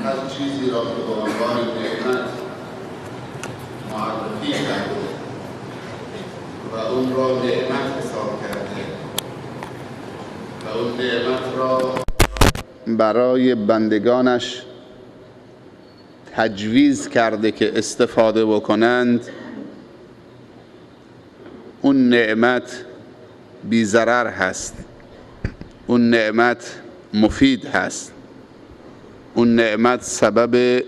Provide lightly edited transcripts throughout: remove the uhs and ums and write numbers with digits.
هر چیزی را که به عنوان نعمت معرفی کرده و اون را نعمت حساب کرده و اون نعمت را برای بندگانش تجویز کرده که استفاده بکنند، اون نعمت بی ضرر هست، اون نعمت مفید هست، اون نعمت سبب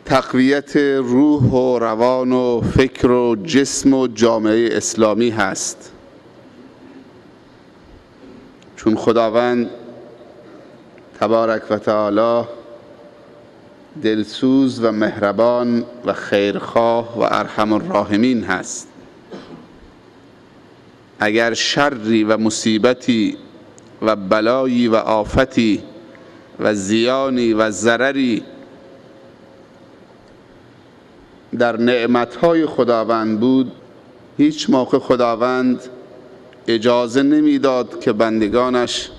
تقویت روح و روان و فکر و جسم و جامعه اسلامی هست. چون خداوند تبارک و تعالی دلسوز و مهربان و خیرخواه و ارحم الراحمین هست. اگر شری و مصیبتی و بلایی و آفتی و زیانی و ضرری در نعمتهای خداوند بود، هیچ موقع خداوند اجازه نمیداد که بندگانش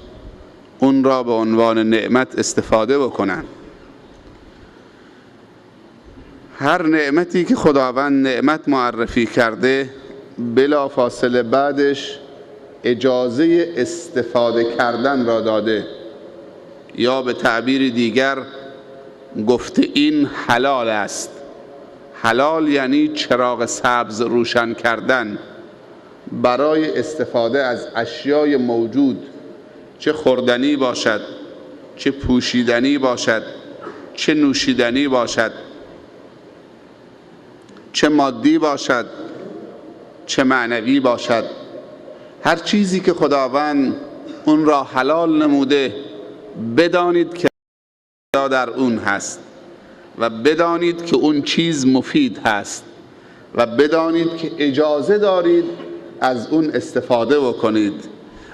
اون را به عنوان نعمت استفاده بکنند. هر نعمتی که خداوند نعمت معرفی کرده، بلا فاصله بعدش اجازه استفاده کردن را داده، یا به تعبیر دیگر گفته این حلال است. حلال یعنی چراغ سبز روشن کردن برای استفاده از اشیای موجود، چه خوردنی باشد، چه پوشیدنی باشد، چه نوشیدنی باشد، چه مادی باشد، چه معنوی باشد. هر چیزی که خداوند اون را حلال نموده، بدانید که در اون هست و بدانید که اون چیز مفید هست و بدانید که اجازه دارید از اون استفاده بکنید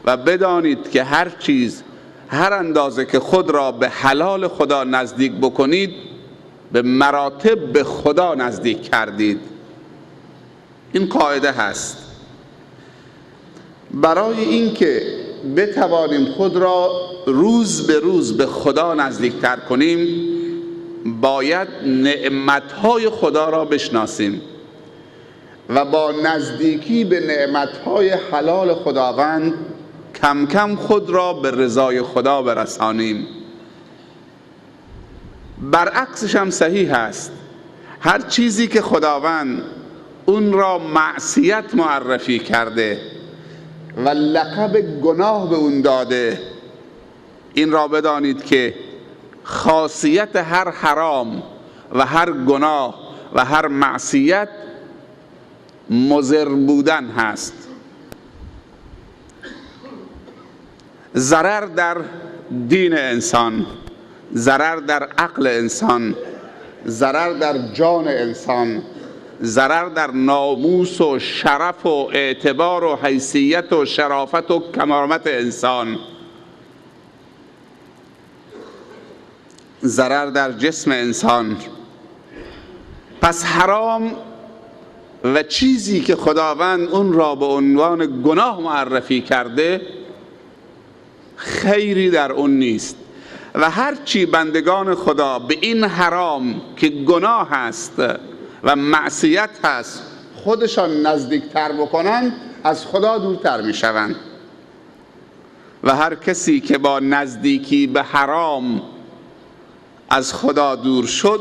و بدانید که هر چیز، هر اندازه که خود را به حلال خدا نزدیک بکنید، به مراتب به خدا نزدیک کردید. این قاعده هست. برای اینکه بتوانیم خود را روز به روز به خدا نزدیکتر کنیم، باید نعمتهای خدا را بشناسیم و با نزدیکی به نعمتهای حلال خداوند کم کم خود را به رضای خدا برسانیم. برعکسش هم صحیح است. هر چیزی که خداوند اون را معصیت معرفی کرده و لقب گناه به اون داده، این را بدانید که خاصیت هر حرام و هر گناه و هر معصیت مضر بودن هست. ضرر در دین انسان، ضرر در عقل انسان، ضرر در جان انسان، ضرر در ناموس و شرف و اعتبار و حیثیت و شرافت و کرامت انسان، ضرر در جسم انسان. پس حرام و چیزی که خداوند اون را به عنوان گناه معرفی کرده، خیری در اون نیست. و هرچی بندگان خدا به این حرام که گناه هست و معصیت هست خودشان نزدیکتر بکنند، از خدا دورتر می شوند. و هر کسی که با نزدیکی به حرام از خدا دور شد،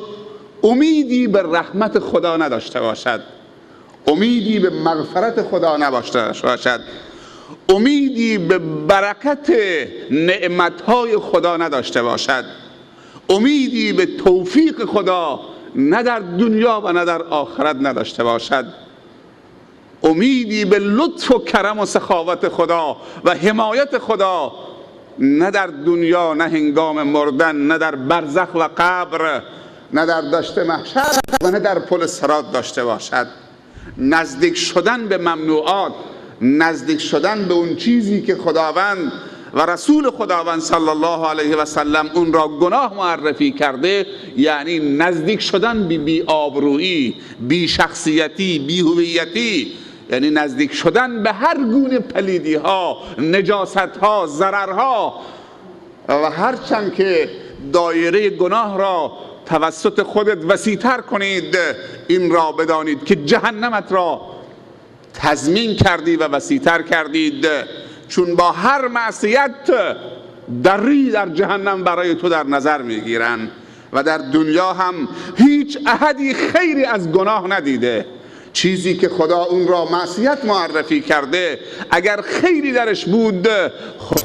امیدی به رحمت خدا نداشته باشد، امیدی به مغفرت خدا نداشته باشد، امیدی به برکت نعمتهای خدا نداشته باشد، امیدی به توفیق خدا نه در دنیا و نه در آخرت نداشته باشد، امیدی به لطف و کرم و سخاوت خدا و حمایت خدا نه در دنیا، نه هنگام مردن، نه در برزخ و قبر، نه در دشت محشر و نه در پل صراط داشته باشد. نزدیک شدن به ممنوعات، نزدیک شدن به اون چیزی که خداوند و رسول خداوند صلی الله علیه و سلم اون را گناه معرفی کرده، یعنی نزدیک شدن به بی آبرویی، بی شخصیتی، بی هویتی، یعنی نزدیک شدن به هر گونه پلیدی ها، نجاست ها، ضرر ها و هرچند که دایره گناه را توسط خودت وسیع‌تر کنید، این را بدانید که جهنمت را تضمین کردی و وسیع‌تر کردید، چون با هر معصیت دری در جهنم برای تو در نظر میگیرن و در دنیا هم هیچ احدی خیری از گناه ندیده. چیزی که خدا اون را معصیت معرفی کرده، اگر خیری درش بود خدا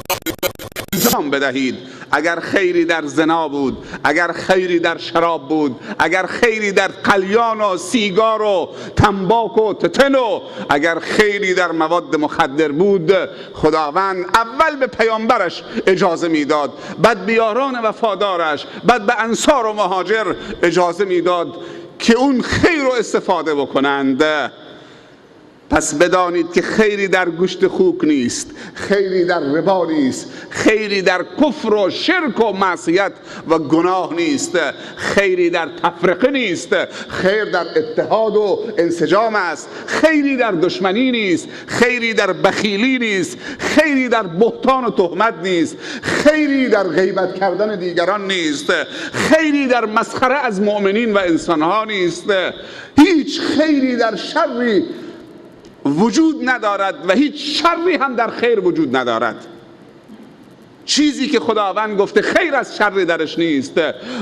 انجام بدهید. اگر خیری در زنا بود، اگر خیری در شراب بود، اگر خیری در قلیان و سیگار و تنباک و تتن و اگر خیری در مواد مخدر بود، خداوند اول به پیامبرش اجازه میداد، بعد به یاران وفادارش، بعد به انصار و مهاجر اجازه میداد که اون خیر رو استفاده بکنند. پس بدانید که خیری در گوشت خوک نیست، خیری در ربا نیست، خیری در کفر و شرک و معصیت و گناه نیست، خیری در تفرقه نیست، خیر در اتحاد و انسجام است، خیری در دشمنی نیست، خیری در بخیلی نیست، خیری در بهتان و تهمت نیست، خیری در غیبت کردن دیگران نیست، خیری در مسخره از مؤمنین و انسانها نیست، هیچ خیری در شری وجود ندارد و هیچ شری هم در خیر وجود ندارد. چیزی که خداوند گفته خیر از شری درش نیست،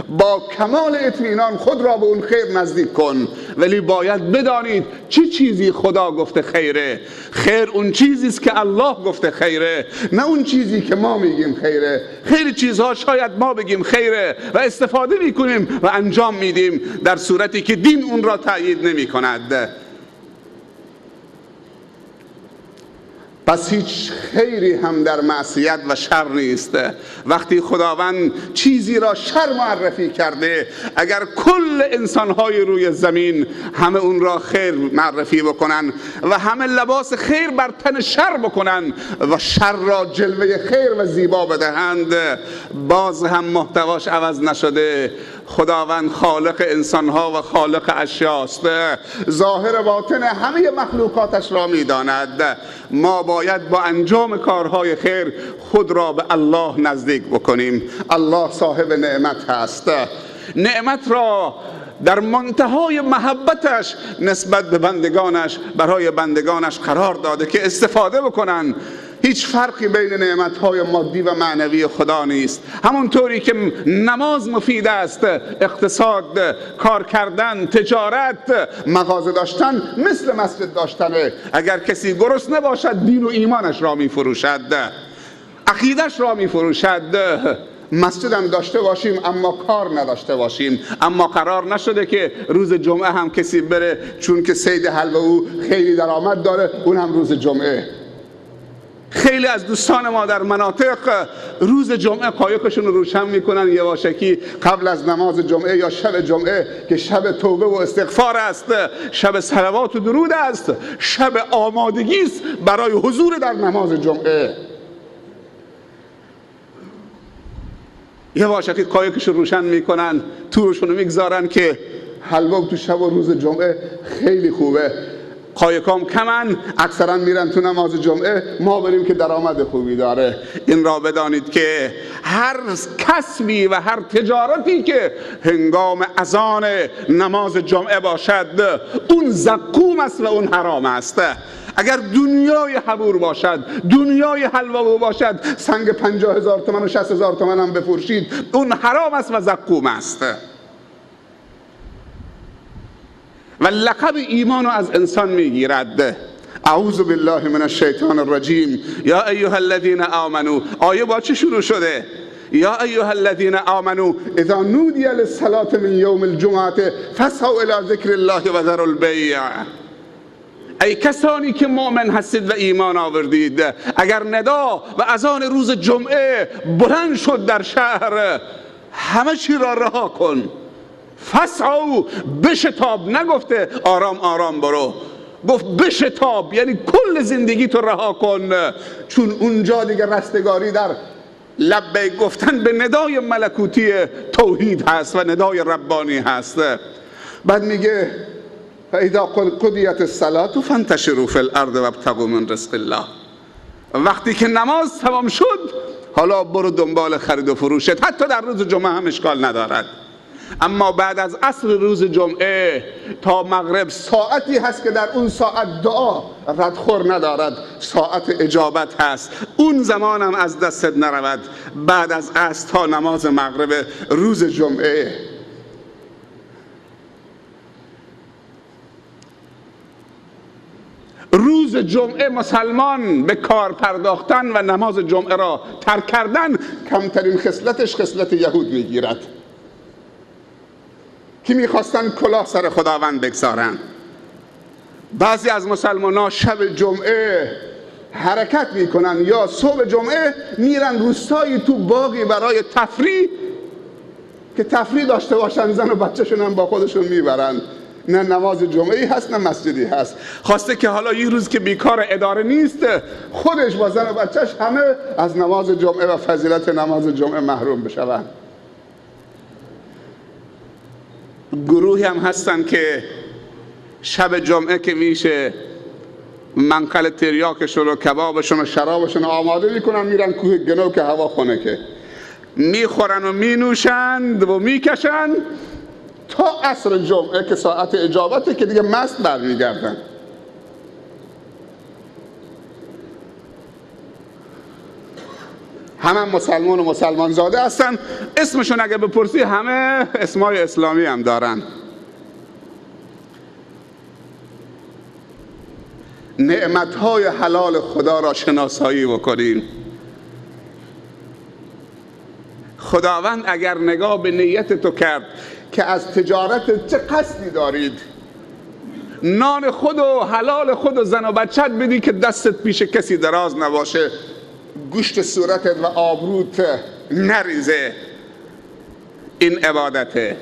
با کمال اطمینان خود را به اون خیر نزدیک کن. ولی باید بدانید چه چیزی خدا گفته خیره. خیر اون چیزی است که الله گفته خیره، نه اون چیزی که ما میگیم خیره. خیلی چیزها شاید ما بگیم خیره و استفاده میکنیم و انجام میدیم، در صورتی که دین اون را تأیید نمی کند. پس هیچ خیری هم در معصیت و شر نیست. وقتی خداوند چیزی را شر معرفی کرده، اگر کل انسانهای روی زمین همه اون را خیر معرفی بکنن و همه لباس خیر بر تن شر بکنن و شر را جلوه خیر و زیبا بدهند، باز هم محتواش عوض نشده. خداوند خالق انسانها و خالق اشیاست، ظاهر باطن همه مخلوقاتش را میداند. ما باید با انجام کارهای خیر خود را به الله نزدیک بکنیم. الله صاحب نعمت هست، نعمت را در منتهای محبتش نسبت به بندگانش برای بندگانش قرار داده که استفاده بکنن. هیچ فرقی بین نعمتهای مادی و معنوی خدا نیست. همونطوری که نماز مفید است، اقتصاد، کار کردن، تجارت، مغازه داشتن مثل مسجد داشتنه. اگر کسی گرسنه باشد دین و ایمانش را می فروشد، عقیدش را می فروشد. مسجد هم داشته باشیم اما کار نداشته باشیم. اما قرار نشده که روز جمعه هم کسی بره چون که صید حلوه او خیلی درآمد داره اون هم روز جمعه. خیلی از دوستان ما در مناطق روز جمعه قایقشون رو روشن میکنن یواشکی قبل از نماز جمعه یا شب جمعه که شب توبه و استغفار است، شب صلوات و درود است، شب آمادگی است برای حضور در نماز جمعه. یواشکی قایقشون روشن میکنن، تورشون رو میگذارن که حلوا تو شب و روز جمعه خیلی خوبه. قایقام کمن، اکثرا میرن تو نماز جمعه، ما بریم که درآمد خوبی داره. این را بدانید که هر کسبی و هر تجارتی که هنگام اذان نماز جمعه باشد اون زقوم است و اون حرام است. اگر دنیای حبور باشد، دنیای حلوا باشد، سنگ 50,000 تومان و 60,000 تومان هم بفروشید، اون حرام است و زقوم است. و لقب ایمانو از انسان میگیرد. اعوذ بالله من الشیطان الرجیم. یا ایها الذین آمنو، آیه با چه شروع شده؟ یا ایها الذین آمنو اذا نودی للصلاة من یوم الجمعه فاسعوا الی ذکر الله و ذروا البیع. ای کسانی که مؤمن هستید و ایمان آوردید، اگر ندا و اذان روز جمعه بلند شد در شهر، همه چی را رها کن. فسعوا، بشتاب، نگفته آرام آرام برو، گفت بشتاب، یعنی کل زندگی تو رها کن، چون اونجا دیگه رستگاری در لبیک گفتن به ندای ملکوتی توحید هست و ندای ربانی هست. بعد میگه فاذا قضیت الصلاة فانتشروا فی الارض وابتغوا من رزق الله. وقتی که نماز تمام شد حالا برو دنبال خرید و فروشت، حتی در روز جمعه هم اشکال ندارد. اما بعد از عصر روز جمعه تا مغرب ساعتی هست که در اون ساعت دعا ردخور ندارد، ساعت اجابت هست، اون زمان هم از دستت نرود. بعد از عصر تا نماز مغرب روز جمعه. روز جمعه مسلمان به کار پرداختن و نماز جمعه را ترک کردن کمترین خصلتش خصلت یهود میگیرد که میخواستن کلاه سر خداوند بگذارن. بعضی از مسلمان ها شب جمعه حرکت میکنن یا صبح جمعه میرن روستایی تو باقی برای تفریح که تفریح داشته باشن، زن و بچه‌شون هم با خودشون میبرن. نه نماز جمعه‌ای هست نه مسجدی هست. خواسته که حالا یه روز که بیکار اداره نیست خودش با زن و بچهش همه از نماز جمعه و فضیلت نماز جمعه محروم بشوند. گروهی هم هستن که شب جمعه که میشه منقل تریاکشون و کبابشون و شرابشون آماده میکنن، میرن کوه گنو که هوا خنکه، میخورن و مینوشند و میکشن تا عصر جمعه که ساعت اجابته که دیگه مست برمیگردن. همه مسلمان و مسلمان زاده هستن، اسمشون اگه بپرسی همه اسمای اسلامی هم دارن. نعمتهای حلال خدا را شناسایی بکنیم. خداوند اگر نگاه به نیت تو کرد که از تجارت چه قصدی دارید، نان خود و حلال خود و زن و بچت بدی که دستت پیش کسی دراز نباشه، گوشت صورتت و آبروت نریزه، این عبادته.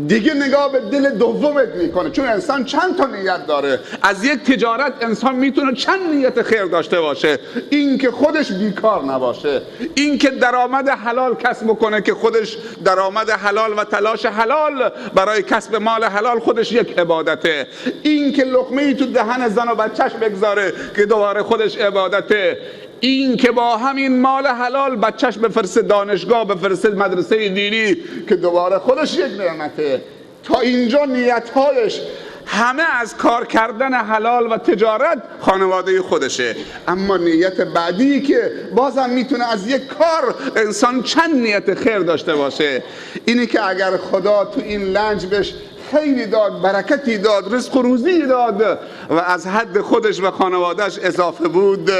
دیگه نگاه به دل دومت میکنه، چون انسان چند تا نیت داره. از یک تجارت انسان میتونه چند نیت خیر داشته باشه. این که خودش بیکار نباشه، این که درآمد حلال کسب کنه که خودش درآمد حلال و تلاش حلال برای کسب مال حلال خودش یک عبادته، این که لقمه‌ای تو دهن زن و بچهش بگذاره که دوباره خودش عبادته، این که با همین مال حلال بچهش بفرسته دانشگاه، بفرسته مدرسه دینی که دوباره خودش یک نعمته. تا اینجا نیتهایش همه از کار کردن حلال و تجارت خانواده خودشه. اما نیت بعدی که بازم میتونه از یک کار انسان چند نیت خیر داشته باشه، اینی که اگر خدا تو این لنج بهش خیری داد، برکتی داد، رزق و روزی داد و از حد خودش و خانوادهش اضافه بود،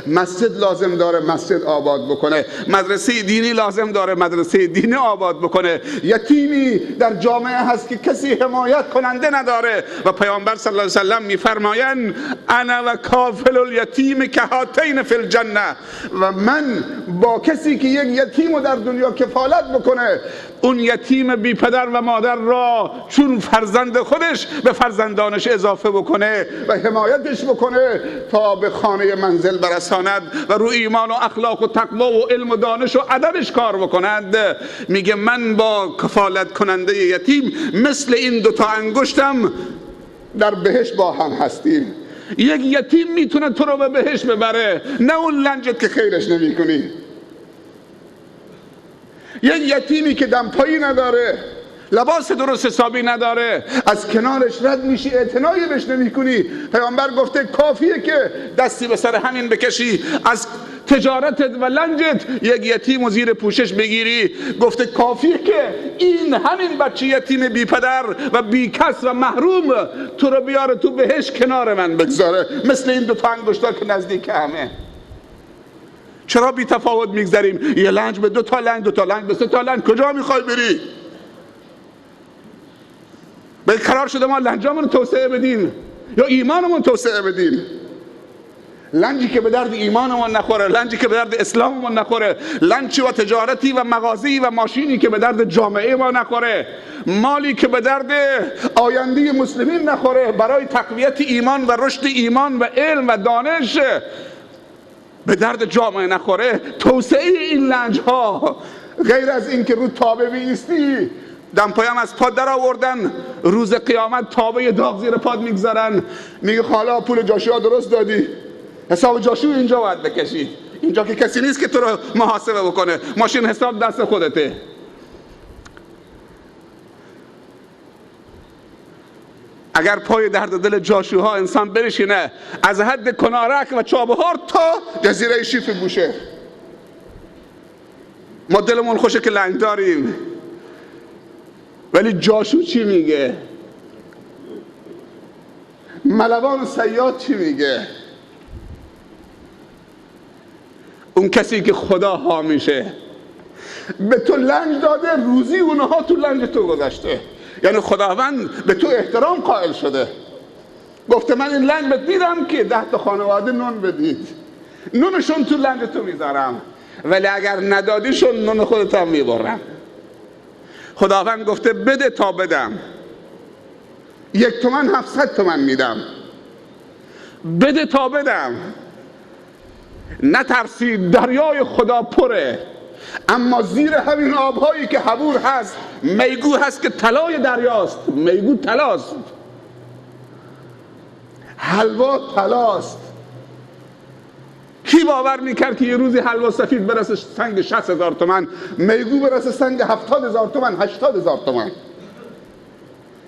مسجد لازم داره مسجد آباد بکنه، مدرسه دینی لازم داره مدرسه دینی آباد بکنه، یتیمی در جامعه هست که کسی حمایت کننده نداره و پیامبر صلی الله علیه و سلم میفرمایند انا و کافل الیتیم کهاتین فی الجنه، و من با کسی که یک یتیم رو در دنیا کفالت بکنه، اون یتیم بی پدر و مادر را چون فرزند خودش به فرزندانش اضافه بکنه و حمایتش بکنه تا به خانه منزل برساند و رو ایمان و اخلاق و تقوا و علم و دانش و ادبش کار بکنند. میگه من با کفالت کننده یتیم مثل این دوتا انگشتم در بهشت با هم هستیم. یک یتیم میتونه تو رو به بهشت ببره، نه اون لنجت که خیرش نمی کنی. یک یتیمی که دمپایی نداره، لباس درست حسابی نداره، از کنارش رد میشی، اعتنایی بهش نمی کنی. پیامبر گفته کافیه که دستی به سر همین بکشی، از تجارتت و لنجت یک یتیم و زیر پوشش بگیری. گفته کافیه که این همین بچه یتیم بی پدر و بی کس و محروم تو رو بیاره تو بهش کنار من بگذاره، مثل این دوتا انگشتا که نزدیک همه. چرا بی تفاوت میگذاریم؟ یه لنج به دو تا لنج، دو تا لنج به سه تا لنج. کجا میخوای بری؟ به قرار شده ما لنجامون توسعه بدیم یا ایمانمون توسعه بدیم؟ لنجی که به درد ایمانمون نخوره، لنجی که به درد اسلاممون نخوره، لنجی و تجارتی و مغازی و ماشینی که به درد جامعه ما نخوره، مالی که به درد آینده مسلمین نخوره، برای تقویت ایمان و رشد ایمان و علم و دانش به درد جامعه نخوره. توسعه این لنج ها غیر از این که رو تابه بیستی، دمپایم از پاد در آوردن، روز قیامت تابه داغ زیر پاد میگذارن، میگه حالا پول جاشوا درست دادی، حساب جاشو اینجا باید بکشی. اینجا که کسی نیست که تو رو محاسبه بکنه، ماشین حساب دست خودته. اگر پای درد دل جاشوها انسان بنشینه از حد کنارک و چابهار تا جزیره شیف بوشه، ما دلمون خوشه که لنگ داریم، ولی جاشو چی میگه؟ ملوان و صیاد چی میگه؟ اون کسی که خدا حامیشه به تو لنج داده، روزی اونها تو لنج تو گذاشته، یعنی خداوند به تو احترام قائل شده، گفته من این لنج بهت میدم که 10 تا خانواده نون بدید، نونشون تو لنج تو میذارم، ولی اگر ندادیشون نون خودت هم میبرم. خداوند گفته بده تا بدم، 1 تومن 700 تومن میدم، بده تا بدم. نترسید، دریای خدا پره، اما زیر همین آبهایی که حبور هست میگو هست که طلای دریاست. میگو طلاست، حلوا طلاست. کی باور میکرد که یه روزی حلوا سفید برسه سنگ 60,000 تومن، میگو برسه سنگ 70,000 تومن، 80,000 تومن؟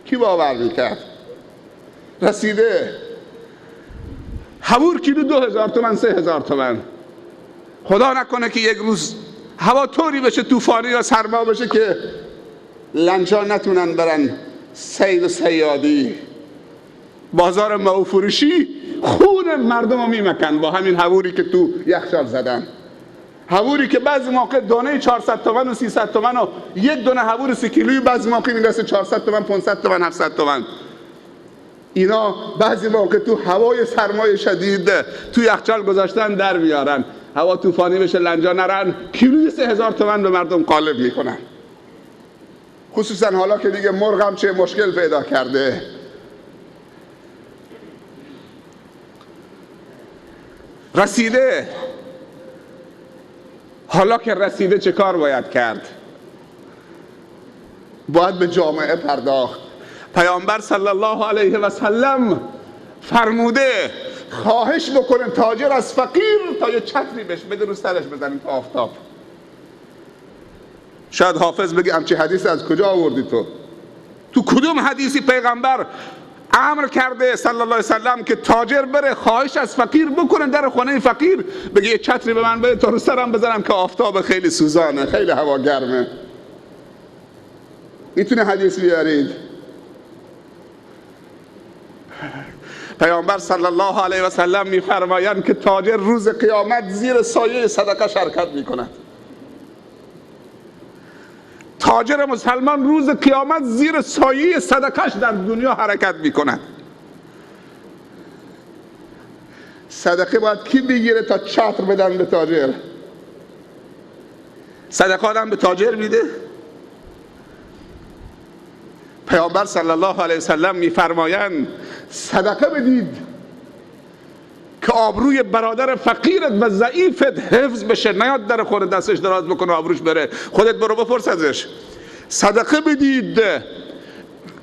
کی باور میکرد؟ رسیده. حبور کیلو 2,000 تومن، 3,000 تومن. خدا نکنه که یک روز هوا طوری بشه، طوفانی یا سرما بشه که لنجا نتونن برن صید و صیادی، بازار ماهو فروشی خون مردم رو میمکن با همین حبوری که تو یخچال زدن. حبوری که بعضی موقع دانه 400 تومن و 300 تومن و 1 دونه حبور 3 کیلویی بعضی موقع میرسه 400 تومن، 500 تومن، 700 تومن. اینا بعضی موقع تو هوای سرمای شدید تو یخچال گذاشتن در میارن، هوا طوفانی بشه لنجا نرن، کیلوی 3,000 تومن به مردم قالب میکنن. خصوصا حالا که دیگه مرغ هم چه مشکل پیدا کرده. رسیده. حالا که رسیده چه کار باید کرد؟ باید به جامعه پرداخت. پیامبر صلی الله علیه و سلم فرموده خواهش بکنه تاجر از فقیر تا یه چتری بهش بده رو سرش بزنیم تا آفتاب. شاید حافظ بگه همچی حدیث از کجا آوردی تو کدوم حدیثی پیغمبر امر کرده صلی الله علیه وسلم که تاجر بره خواهش از فقیر بکنه در خانه فقیر بگه یه چتری به من بده تا رو سرم بزنم که آفتاب خیلی سوزانه، خیلی هوا گرمه؟ میتونه حدیث بیارید؟ پیامبر صلی الله علیه و سلم میفرمایند که تاجر روز قیامت زیر سایه صدقه شرکت میکند. تاجر مسلمان روز قیامت زیر سایه صدقش در دنیا حرکت میکند. صدقه باید کی بگیره تا چتر بدن به تاجر؟ صدقه آدم به تاجر میده؟ پیامبر صلی الله علیه وسلم میفرمایند صدقه بدید که آبروی برادر فقیرت و ضعیفت حفظ بشه، نیاد در خور دستش دراز بکنه آبروش بره، خودت برو بپرس ازش. صدقه بدید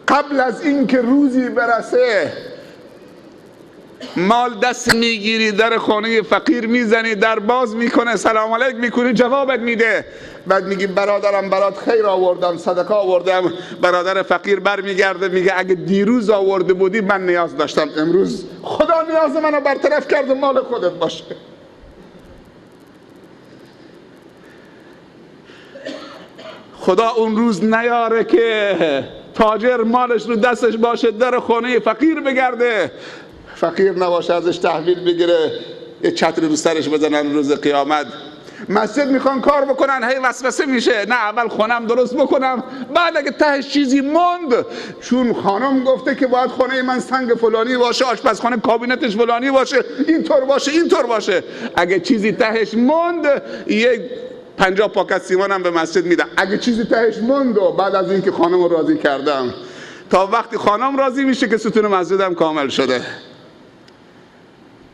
قبل از این که روزی برسه مال دست میگیری در خانه فقیر میزنی، در باز میکنه، سلام علیک میکنی، جوابت میده، بعد میگی برادرم برات خیر آوردم، صدقه آوردم. برادر فقیر برمیگرده میگه اگه دیروز آورده بودی من نیاز داشتم، امروز خدا نیاز منو برطرف کرده، مال خودت باشه. خدا اون روز نیاره که تاجر مالش رو دستش باشه در خانه فقیر بگرده، فقیر نباشه ازش تحویل بگیره، یه چتری رو سرش بزنن روز قیامت. مسجد میخوان کار بکنن، هی وسوسه میشه، نه اول خونم درست بکنم، بعد اگه تهش چیزی موند، چون خانم گفته که باید خانه من سنگ فلانی باشه، آشپزخانه کابینتش فلانی باشه، اینطور باشه اینطور باشه، اگه چیزی تهش موند یک 50 پاکت سیمان هم به مسجد میدم. اگه چیزی تهش موند و بعد از اینکه خانم رو راضی کردم، تا وقتی خانم راضی میشه که ستون مسجدم کامل شده.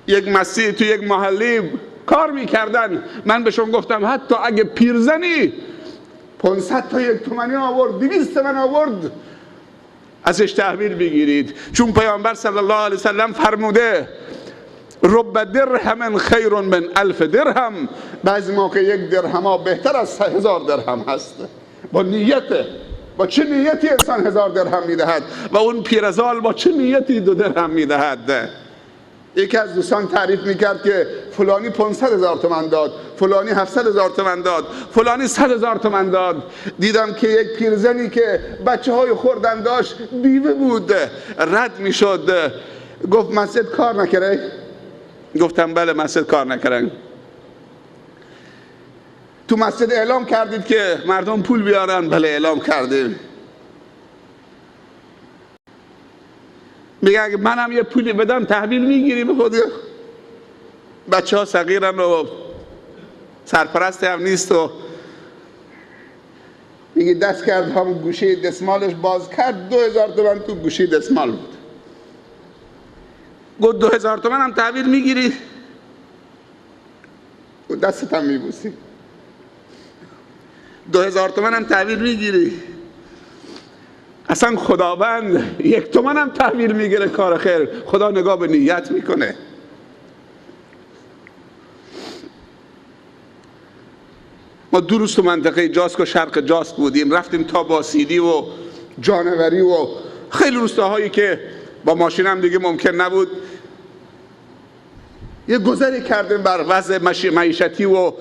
یک مسجد تو یک محلی کار میکردن، من بهشون گفتم حتی اگه پیرزنی 500 تا 1 تومانی آورد، 200 تومن آورد، ازش تحویل بگیرید، چون پیامبر صلی الله علیه وسلم فرموده رب درهم خیر من 1000 درهم. بعضی موقع یک درهم ها بهتر از 1000 درهم هست. با نیته، با چه نیتی انسان 1000 درهم میدهد و اون پیرزال با چه نیتی 2 درهم میدهد. یکی از دوستان تعریف میکرد که فلانی 500,000 تومان داد، فلانی 700,000 تومان داد، فلانی 100,000 تومان داد. دیدم که یک پیرزنی که بچه های خوردن داشت، بیوه بود، رد میشد، گفت مسجد کار نکره؟ گفتم بله مسجد کار نکرن. تو مسجد اعلام کردید که مردم پول بیارن؟ بله اعلام کردیم. میگه اگه منم یه پولی بدم تحویل میگیری به خودی؟ بچه ها صغیرن و سرپرست هم نیست و میگه دست کرد هم گوشه دستمالش باز کرد، 2000 تومان تو گوشه دستمال بود. گفت 2000 تومان هم تحویل میگیری؟ و دستت هم میبوسی. 2000 تومان هم تحویل میگیری؟ اصلا خداوند 1 تومان هم تحویل میگیره کار خیر. خدا نگاه به نیت میکنه. ما 2 روز تو منطقه جاسک و شرق جاسک بودیم، رفتیم تا باسیدی و جانوری و خیلی روستاهایی که با ماشین هم دیگه ممکن نبود. یه گذری کردیم بر وضع معیشتی و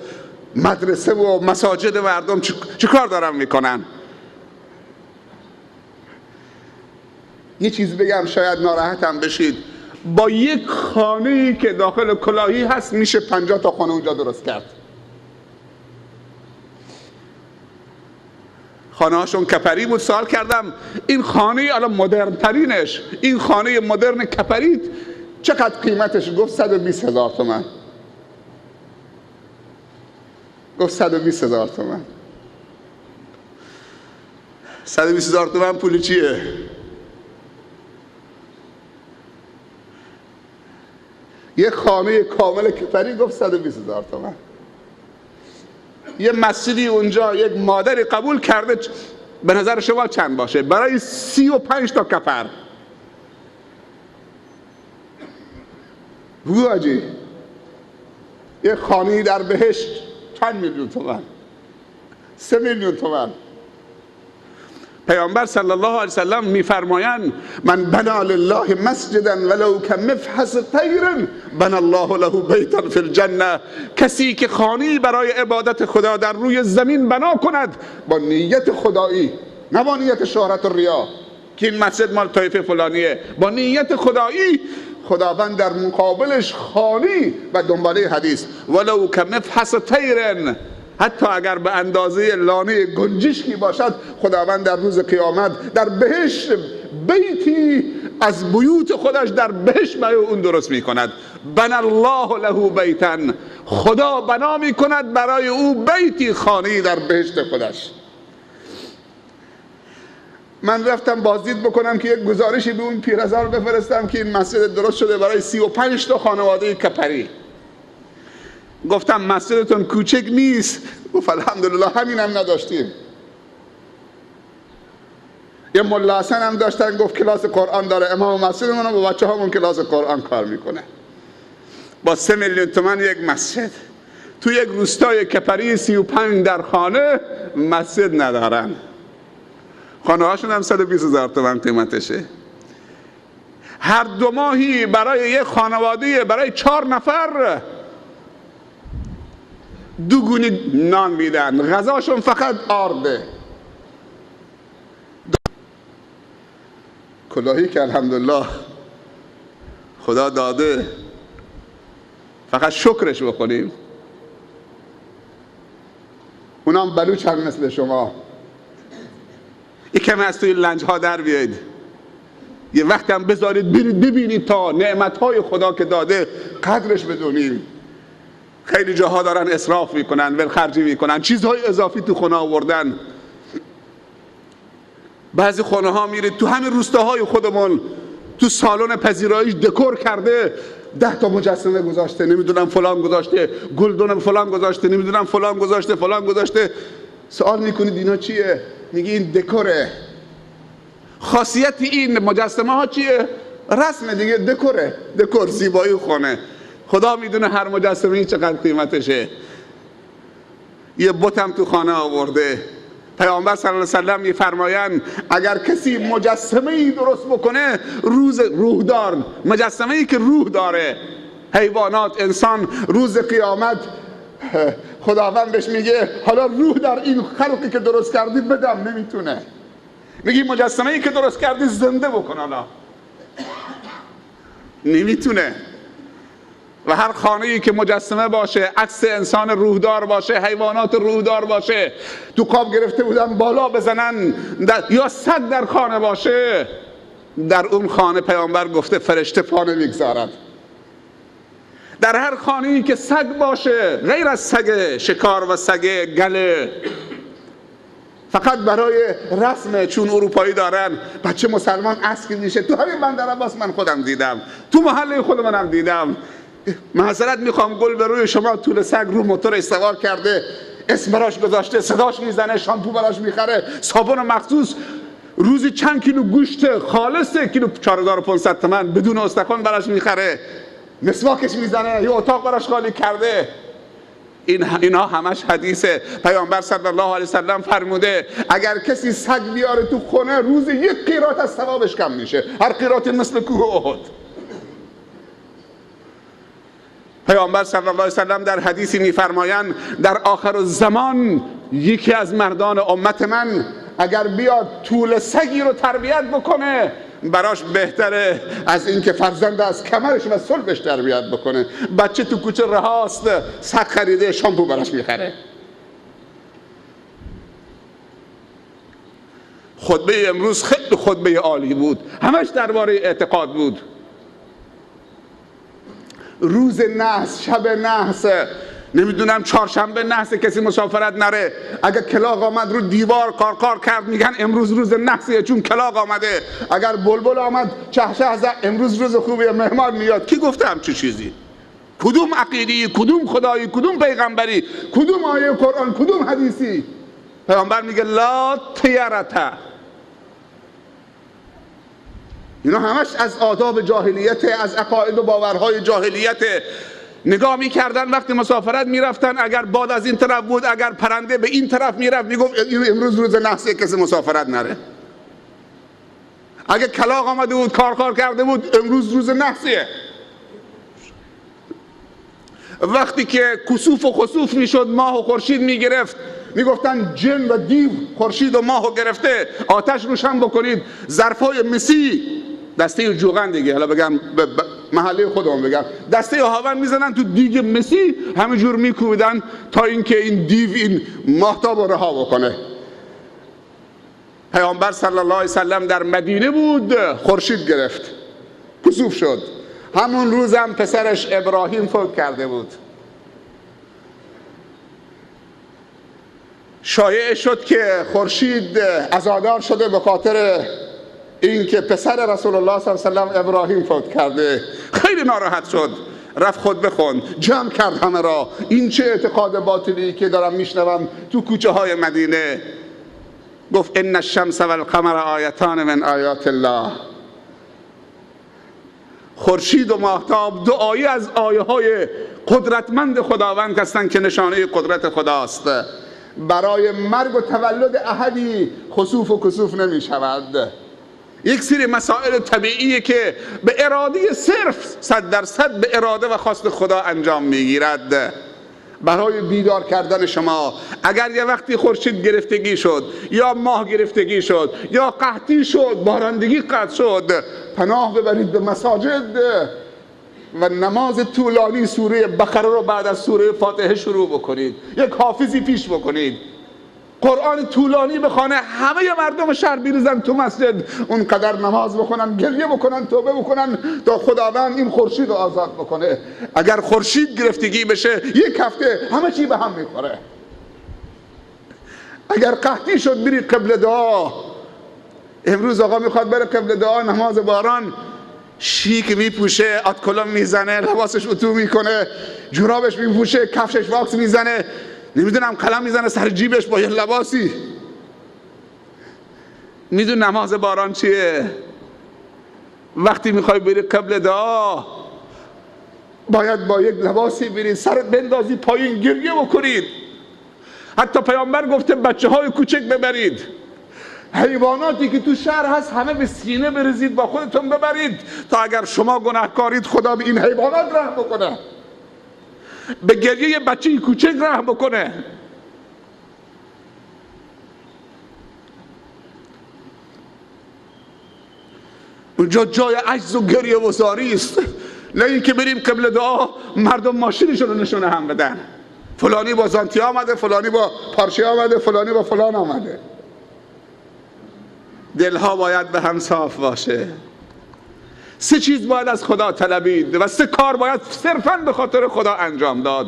مدرسه و مساجد مردم چه کار دارن میکنن. یه چیز بگم شاید ناراحتم بشید، با یک خانه‌ای که داخل کلاهی هست میشه 50 تا خانه اونجا درست کرد. خانه هاشون کپری بود. سوال کردم این خانه الان مدرن ترینش، این خانه مدرن کپری چقدر قیمتش؟ گفت 120,000 تومان. گفت 120,000 تومان. 120,000 تومان پول چیه؟ یه خانه کامل کپری گفت 120,000 تومان. یه مسجدی اونجا یک مادری قبول کرده، به نظر شما چند باشه؟ برای 35 تا کفر. بگو آجی یه خانه‌ای در بهشت چند میلیون تومان؟ 3 میلیون تومان. پیامبر صلی الله علیه وسلم میفرمایند من بنا لله مسجدا ولو کمفحص طیر بنا الله له بیتا فی الجنه. کسی که خانه‌ای برای عبادت خدا در روی زمین بنا کند با نیت خدایی، نه با نیت شهرت و ریا که این مسجد مال طایفه فلانیه، با نیت خدایی، خداوند در مقابلش خانی و دنباله حدیث ولو کمفحص طیر، حتی اگر به اندازه لانه گنجشکی باشد، خداوند در روز قیامت در بهشت بیتی از بیوت خودش در بهشت برای اون درست می کند. بنا الله له بیتا، خدا بنا می کند برای او بیتی، خانه‌ای در بهشت خودش. من رفتم بازدید بکنم که یک گزارشی به اون پیرزال بفرستم که این مسجد درست شده برای 35 تا خانواده کپری. گفتم مسجدتون کوچک نیست؟ گفت الحمدلله همین هم نداشتیم. یه ملا حسن هم داشتن، گفت کلاس قرآن داره، امام مسجد منو با بچه همون کلاس قرآن کار میکنه. با 3 میلیون تومان یک مسجد تو یک روستای کپری 35 در خانه مسجد ندارن. خانه هاشون هم 120,000 تومان قیمتشه. هر 2 ماهی برای یک خانواده، برای 4 نفر 2 گونه نان میدن، غذاشون فقط آرده. کلاهی که الحمدلله خدا داده، فقط شکرش بکنیم. اونام بلوچ هم مثل شما. یکم از توی لنج ها در بیایید، یه وقت هم بذارید برید ببینید تا نعمتهای خدا که داده قدرش بدونیم. خیلی جاها دارن اسراف میکنن، ولخرجی میکنن، چیزهای اضافی تو خونه آوردن. بعضی خونه ها میرید تو همین روستاهای خودمون، تو سالن پذیراییش دکور کرده 10 تا مجسمه گذاشته، نمیدونم فلان گذاشته، گلدون فلان گذاشته، نمیدونم فلان گذاشته، فلان گذاشته. سوال میکنید اینا چیه؟ میگه این دکوره. خاصیت این مجسمه ها چیه؟ رسم دیگه، دکوره، دکور، زیبایی خونه. خدا میدونه هر مجسمه چقدر قیمتشه. یه بتم تو خانه آورده. پیامبر صلی الله علیه و سلم میفرمایند اگر کسی مجسمه ای درست بکنه، روحدار، مجسمه ای که روح داره، حیوانات، انسان، روز قیامت خداوند بهش میگه حالا روح در این خلقی که درست کردی بدم، نمیتونه. میگی مجسمه ای که درست کردی زنده بکن، حالا نمیتونه. و هر خانه ای که مجسمه باشه، عکس انسان روحدار باشه، حیوانات روحدار باشه، تو قاب گرفته بودن بالا بزنن، یا سگ در خانه باشه، در اون خانه پیامبر گفته فرشته پا نمیگذارد. در هر خانه ای که سگ باشه، غیر از سگ شکار و سگ گله، فقط برای رسم، چون اروپایی دارن بچه مسلمان اسک میشه. تو همین بندر عباس من خودم دیدم، تو محله خود منم دیدم. معذرت میخوام، گل به روی شما طول سگ رو موتور استوار کرده، اسم براش گذاشته، صداش میزنه، شامپو براش میخره، صابون مخصوص، روزی چند کیلو گوشت خالص، کیلو 4500 تومان بدون استخوان براش میخره، مسواکش میزنه، یه اتاق براش خالی کرده. اینا همش حدیثه. پیامبر صلی الله علیه وسلم فرموده اگر کسی سگ بیاره تو خونه، روز 1 قیراط از ثوابش کم میشه، هر قیراطی مثل کوه احد. پیامبر صلی الله علیه وسلم در حدیثی میفرمایند در آخر الزمان یکی از مردان امت من اگر بیاد طول سگی رو تربیت بکنه، براش بهتره از این که فرزند از کمرش و صلبش تربیت بکنه. بچه تو کوچه رهاست، سگ خریده، شامپو براش میخره. خطبه امروز خیلی خطبه عالی بود، همش درباره اعتقاد بود. روز نحس، شب نحس، نمیدونم چهارشنبه نحس، کسی مسافرت نره. اگر کلاغ آمد رو دیوار کار کرد، میگن امروز روز نحسیه چون کلاغ آمده. اگر بلبل آمد چهچه زد، امروز روز خوبیه، مهمان میاد. کی گفته همچه چیزی؟ کدوم عقیدی، کدوم خدایی، کدوم پیغمبری، کدوم آیه قرآن، کدوم حدیثی؟ پیامبر میگه لا طیرته. اینا همش از آداب جاهلیت، از عقاید و باورهای جاهلیت. نگاه میکردن وقتی مسافرت میرفتن، اگر باد از این طرف بود، اگر پرنده به این طرف میرفت، میگفت امروز روز نحسیه، کسی مسافرت نره. اگه کلاغ آمده بود کار کرده بود، امروز روز نحسیه. وقتی که کسوف و خسوف میشد، ماه و خورشید میگرفت، میگفتن جن و دیو خورشید و ماه رو گرفته، آتش روشن بکنید. ظرفای مسی، دسته جوغن دیگه، حالا بگم محله خودمون بگم، دسته هاون میزنن تو دیگ مسی، همینجور میکوبیدن تا اینکه این دیو این ماهتاب رو رها بکنه. پیامبر صلی الله علیه وسلم در مدینه بود، خورشید گرفت، کسوف شد. همون روزم پسرش ابراهیم فوت کرده بود. شایعه شد که خورشید عزادار شده به خاطر این که پسر رسول الله صلی الله علیه و سلم ابراهیم فوت کرده. خیلی ناراحت شد، رفت خطبه خوند، جمع کرد همه را. این چه اعتقاد باطلی که دارم میشنوم تو کوچه های مدینه. گفت ان الشمس والقمر آیتان من آیات الله. خورشید و ماهتاب دو آیه از آیه های قدرتمند خداوند هستند که نشانه قدرت خداست. برای مرگ و تولد احدی خسوف و کسوف نمی شود. یک سری مسائل طبیعیه که به اراده صرف 100% به اراده و خواست خدا انجام میگیرد. برای بیدار کردن شما، اگر یه وقتی خورشید گرفتگی شد، یا ماه گرفتگی شد، یا قحطی شد، بارندگی قطع شد، پناه ببرید به مساجد و نماز طولانی سوره بقره رو بعد از سوره فاتحه شروع بکنید، یک حافظی پیش بکنید، قرآن طولانی بخونه، همه مردم شهر بریزن تو مسجد، اونقدر نماز بخونن، گریه بکنن، توبه بکنن تا خداوند این خورشید رو آزاد بکنه. اگر خورشید گرفتگی بشه، یک هفته همه چی به هم میخوره. اگر قحطی شد بری قبله دعا. امروز آقا میخواد بره قبله دعا، نماز باران، شیک میپوشه، آتکلم میزنه، لباسش اتو میکنه، جورابش میپوشه، کفشش واکس میزنه، نمیدونم قلم میزنه سر جیبش با یه لباسی. میدون نماز باران چیه؟ وقتی میخوای بری قبل دعا، باید با یک لباسی برید، سرت بندازید پایین، گریه بکنید. حتی پیامبر گفته بچه های کوچک ببرید. حیواناتی که تو شهر هست همه به سینه بریزید با خودتون ببرید، تا اگر شما گناهکارید خدا به این حیوانات رحم بکنه، به گریه بچه کوچک رحم بکنه. اونجا جای عجز و گریه و زاری است، نه اینکه بریم قبل دعا مردم ماشینشون رو نشونه هم بدن، فلانی با زانتی آمده، فلانی با پارچه آمده، فلانی با فلان آمده. دلها باید به هم صاف باشه. 3 چیز باید از خدا طلبید و 3 کار باید صرفاً به خاطر خدا انجام داد.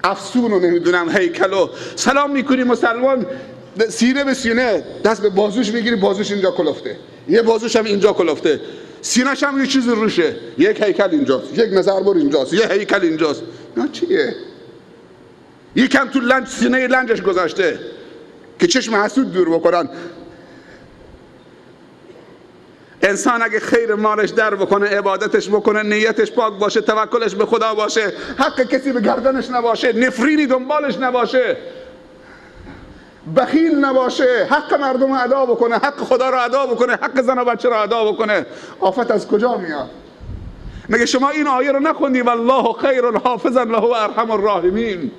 افسون و نمیدونم هیکل و سلام میکنی مسلمان، سینه به سینه، دست به بازوش میگیری، بازوش اینجا کلفته، یه بازوش هم اینجا کلفته، سینه‌ش هم یه چیز روشه، یک هیکل اینجاست، یک نظربر اینجاست، یه هیکل اینجاست. نه چیه؟ یکم تو لنج سینه لنجش گذاشته که چشم حسود دور بکنن. انسان اگه خیر مالش در بکنه، عبادتش بکنه، نیتش پاک باشه، توکلش به خدا باشه، حق کسی به گردنش نباشه، نفرینی دنبالش نباشه، بخیل نباشه، حق مردم رو ادا بکنه، حق خدا رو ادا بکنه، حق زن و بچه رو ادا بکنه، آفت از کجا میاد؟ مگه شما این آیه رو نخوندی والله خیر حافظا و هو ارحم الراحمین؟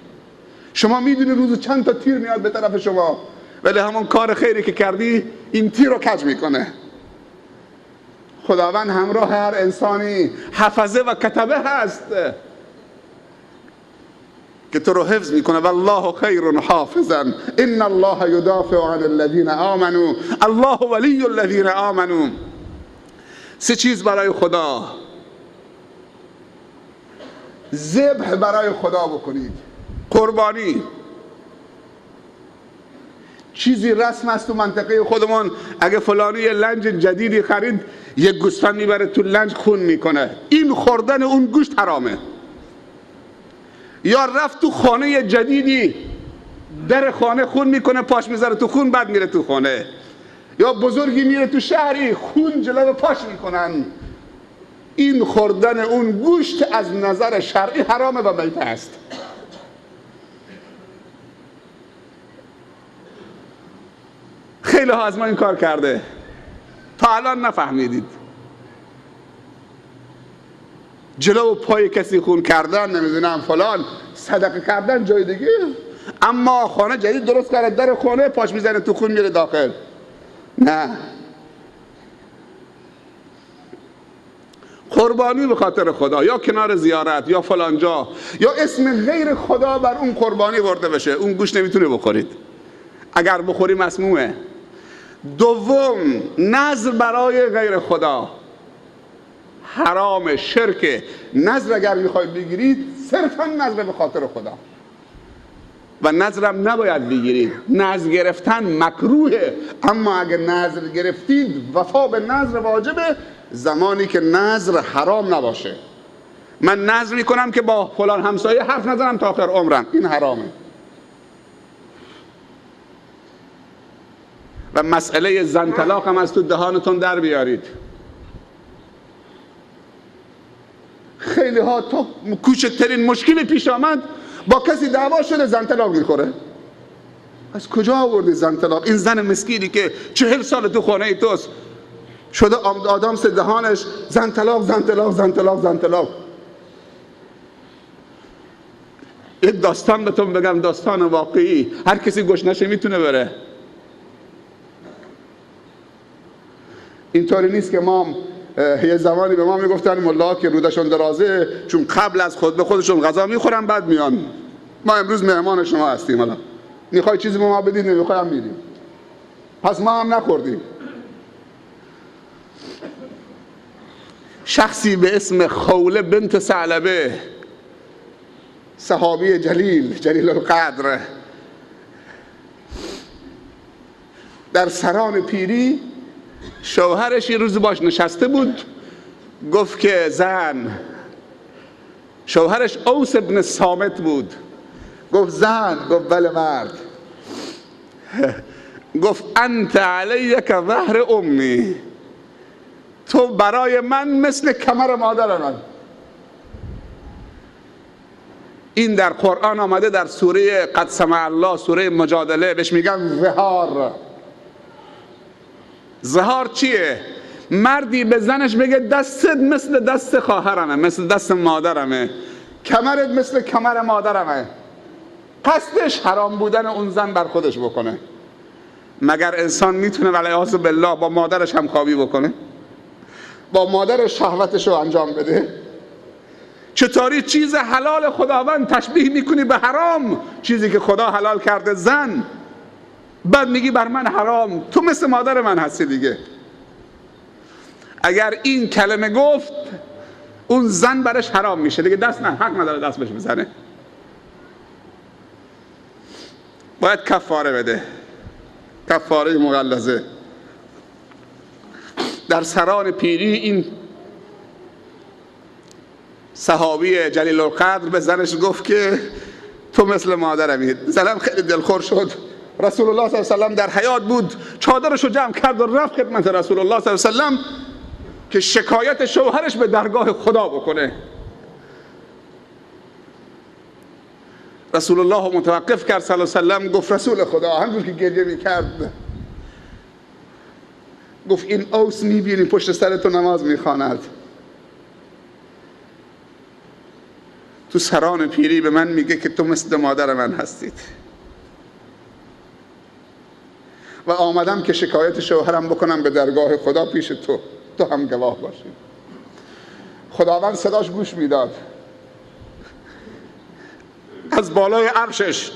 شما میدونی روز چند تا تیر میاد به طرف شما، ولی همون کار خیری که کردی این تیر رو کج میکنه. خداوند همراه هر انسانی حفظه و کتبه هست که تو رو حفظ میکنه. والله خیر حافظا ان الله یدافع عن الذین آمنوا الله ولی الذین آمنوا. 3 چیز برای خدا، ذبح برای خدا بکنید، قربانی. چیزی رسم است تو منطقه خودمون، اگه فلانی یه لنج جدیدی خرید، یک گوسفند میبره تو لنج خون میکنه، این خوردن اون گوشت حرامه. یا رفت تو خانه جدیدی، در خانه خون میکنه، پاش میذاره تو خون، بعد میره تو خانه. یا بزرگی میره تو شهری، خون جلو پاش میکنن، این خوردن اون گوشت از نظر شرعی حرامه و میته است. خیلی ها از ما این کار کرده، تا الان نفهمیدید. جلو پای کسی خون کردن، نمیدونم فلان، صدقه کردن جای دیگه، اما خانه جدید درست کرده، در خانه پاش میزنه تو خون میره داخل. نه، قربانی به خاطر خدا، یا کنار زیارت، یا فلان جا، یا اسم غیر خدا بر اون قربانی برده بشه، اون گوشت نمیتونه بخورید، اگر بخوری مسمومه. دوم، نذر برای غیر خدا حرام، شرک. نذر اگر میخوای بگیرید، صرفا نذر به خاطر خدا، و نذرم نباید بگیرید. نذر گرفتن مکروهه، اما اگر نذر گرفتید وفا به نذر واجبه، زمانی که نذر حرام نباشه. من نذر میکنم که با فلان همسایه حرف نزنم تا آخر عمرم، این حرامه. و مسئله زن طلاق هم از تو دهانتون در بیارید. خیلی ها تا کوچکترین مشکلی پیش آمد، با کسی دعوا شده زن طلاق میخوره. از کجا آوردی زن طلاق؟ این زن مسکینی که 40 سال تو خانه توست، شده آدم سه دهانش زن طلاق زن طلاق زن طلاق زن طلاق. یک داستان بهتون بگم، داستان واقعی، هر کسی گشنشه میتونه بره. اینطوری نیست که ما یه زمانی به ما میگفتن ملا که رودشون درازه، چون قبل از خود به خودشون غذا میخورن بعد میان. ما امروز مهمان شما هستیم، حالا میخوای چیزی به ما بدید، نمیخوای هم میدیم، پس ما هم نخوردیم. شخصی به اسم خوله بنت ثعلبه، صحابی جلیل القدر، در سران پیری شوهرش یه روز باش نشسته بود، گفت که زن، شوهرش اوس ابن صامت بود، گفت زن، گفت بله مرد، گفت انت علیک ظهر امی، تو برای من مثل کمر مادر من. این در قرآن آمده در سوره قد سمع الله، سوره مجادله، بهش میگن ظهار. ظهار چیه؟ مردی به زنش بگه دستت مثل دست خواهرمه، مثل دست مادرمه، کمرت مثل کمر مادرمه. قصدش حرام بودن اون زن بر خودش بکنه. مگر انسان میتونه والعیاذ بالله با مادرش همخوابی بکنه؟ با مادرش شهوتش رو انجام بده؟ چطوری چیز حلال خداوند تشبیه میکنی به حرام؟ چیزی که خدا حلال کرده زن، بعد میگی بر من حرام، تو مثل مادر من هستی دیگه. اگر این کلمه گفت اون زن برش حرام میشه دیگه، دست نه، حق نداره دست بهش بزنه، باید کفاره بده، کفاره مغلظه. در سران پیری این صحابی جلیل القدر به زنش گفت که تو مثل مادرمی. زنم خیلی دلخور شد. رسول الله صلی الله علیه و سلم در حیات بود، چادرشو جمع کرد و رفت خدمت رسول الله صلی الله علیه و سلم که شکایت شوهرش به درگاه خدا بکنه. رسول الله متوقف کرد صلی الله علیه و سلم، گفت رسول خدا، همونجور که گریه میکرد گفت این اوس میبینی پشت سر تو نماز میخواند، تو سران پیری به من میگه که تو مثل مادر من هستید و آمدم که شکایت شوهرم بکنم به درگاه خدا پیش تو هم گواه باشی. خداوند صداش گوش میداد از بالای عرشش.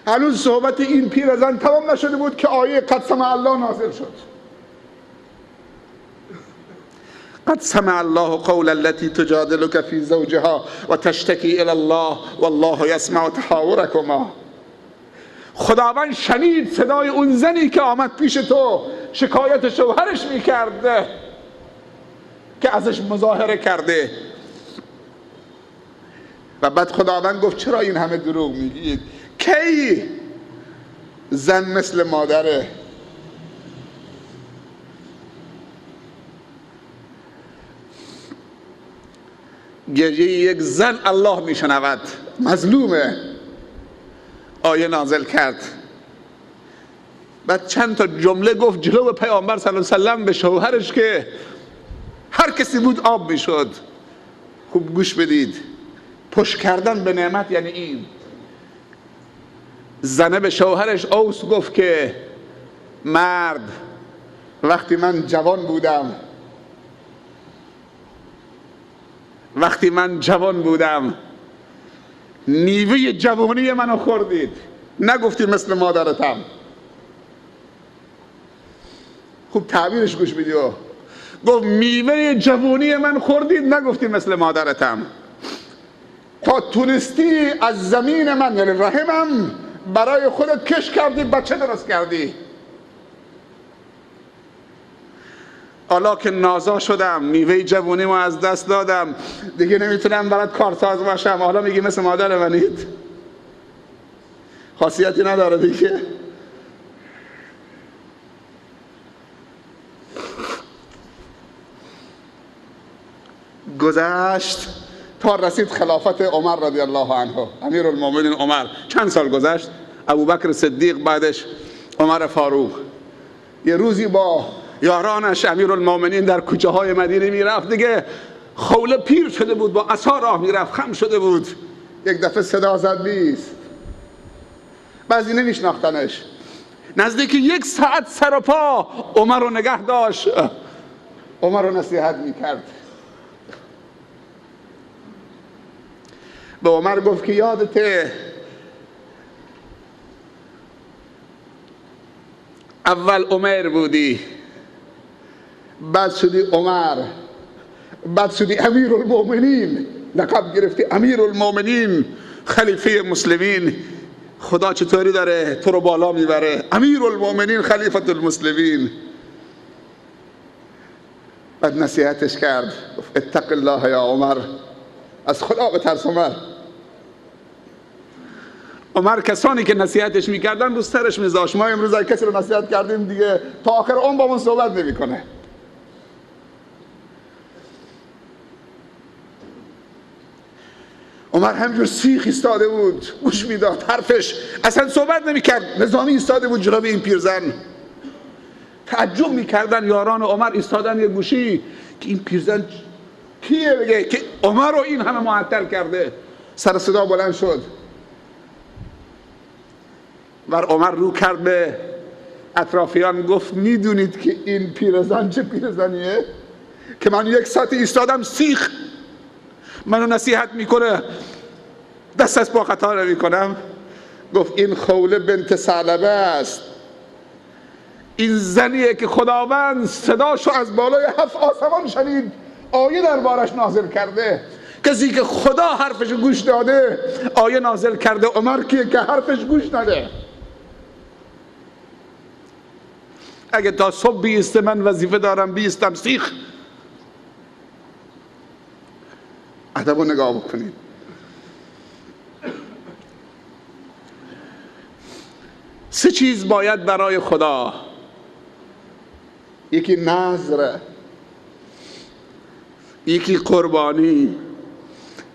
هنوز صحبت این پیرزن تمام نشده بود که آیه قد سمع الله نازل شد. قد سمع الله قول التي تجادلك في زوجها وتشتكي الى الله والله يسمع تحاوركما. خداوند شنید صدای اون زنی که آمد پیش تو شکایت شوهرش میکرده که ازش مظاهره کرده. و بعد خداوند گفت چرا این همه دروغ میگید؟ کی زن مثل مادره؟ گریه یک زن الله میشنود، مظلومه. آیه نازل کرد، بعد چند تا جمله گفت جلو پیامبر صلی الله علیه و سلم به شوهرش که هر کسی بود آب میشد. خوب گوش بدید، پشت کردن به نعمت یعنی این. زنه به شوهرش اوس گفت که مرد، وقتی من جوان بودم میوه جوانی منو خوردید، نگفتی مثل مادرتم. خوب تعبیرش گوش بدید، گفت میوه جوانی من خوردید، نگفتی مثل مادرتم. تا تونستی از زمین من یعنی رحمم برای خودت کش کردی، بچه درست کردی. حالا که نازا شدم، میوه جوانی ما از دست دادم، دیگه نمیتونم برات کارساز باشم، حالا میگی مثل مادر منید؟ خاصیتی نداره دیگه. گذشت تا رسید خلافت عمر رضی الله عنه، امیر المؤمنین عمر. چند سال گذشت؟ ابوبکر صدیق، بعدش عمر فاروق. یه روزی با یارانش امیر المؤمنین در کوچه های مدینه میرفت، دیگه خوله پیر شده بود، با عصا راه میرفت، خم شده بود. یک دفعه صدا زد بیست. بعضی نمیشناختنش. نزدیک 1 ساعت سر و پا عمر رو نگه داشت، عمر رو نصیحت میکرد. به عمر گفت که یادته اول عمر بودی، بعد شدی عمر، بعد شدی امیر المؤمنین، لقب گرفتی امیر المؤمنین، خلیفه مسلمین. خدا چطوری داره تو رو بالا میبره، امیر المؤمنین، خلیفت المسلمین. بعد نصیحتش کرد، گفت اتق الله یا عمر، از خدا بترس عمر. عمر کسانی که نصیحتش میکردن رو سرش میذاشت. ما امروز اگه کسی رو نصیحت کردیم دیگه تا آخر عمر با من صحبت نمیکنه. عمر همجور سیخ ایستاده بود، گوش میداد، حرفش اصلا صحبت نمیکرد، نظامی ایستاده بود جلوی این پیرزن. تعجب میکردن یاران عمر ایستادن یه گوشی که این پیرزن کیه بگه که عمر رو این همه معطل کرده. سر صدا بلند شد و عمر رو کرد به اطرافیان، گفت میدونید که این پیرزن چه پیرزنیه که من 1 ساعت ایستادم سیخ منو نصیحت میکنه، دست از پا خطا نمیکنم. گفت این خوله بنت ثعلبه است، این زنیه که خداوند صداشو از بالای 7 آسمان شنید، آیه دربارش نازل کرده. کسی که خدا حرفش گوش داده آیه نازل کرده، عمر کیه که حرفش گوش نده؟ اگه تا صبح بیسته من وظیفه دارم بیستم سیخ. ادب رو نگاه بکنید. سه چیز باید برای خدا، یکی نذر، یکی قربانی،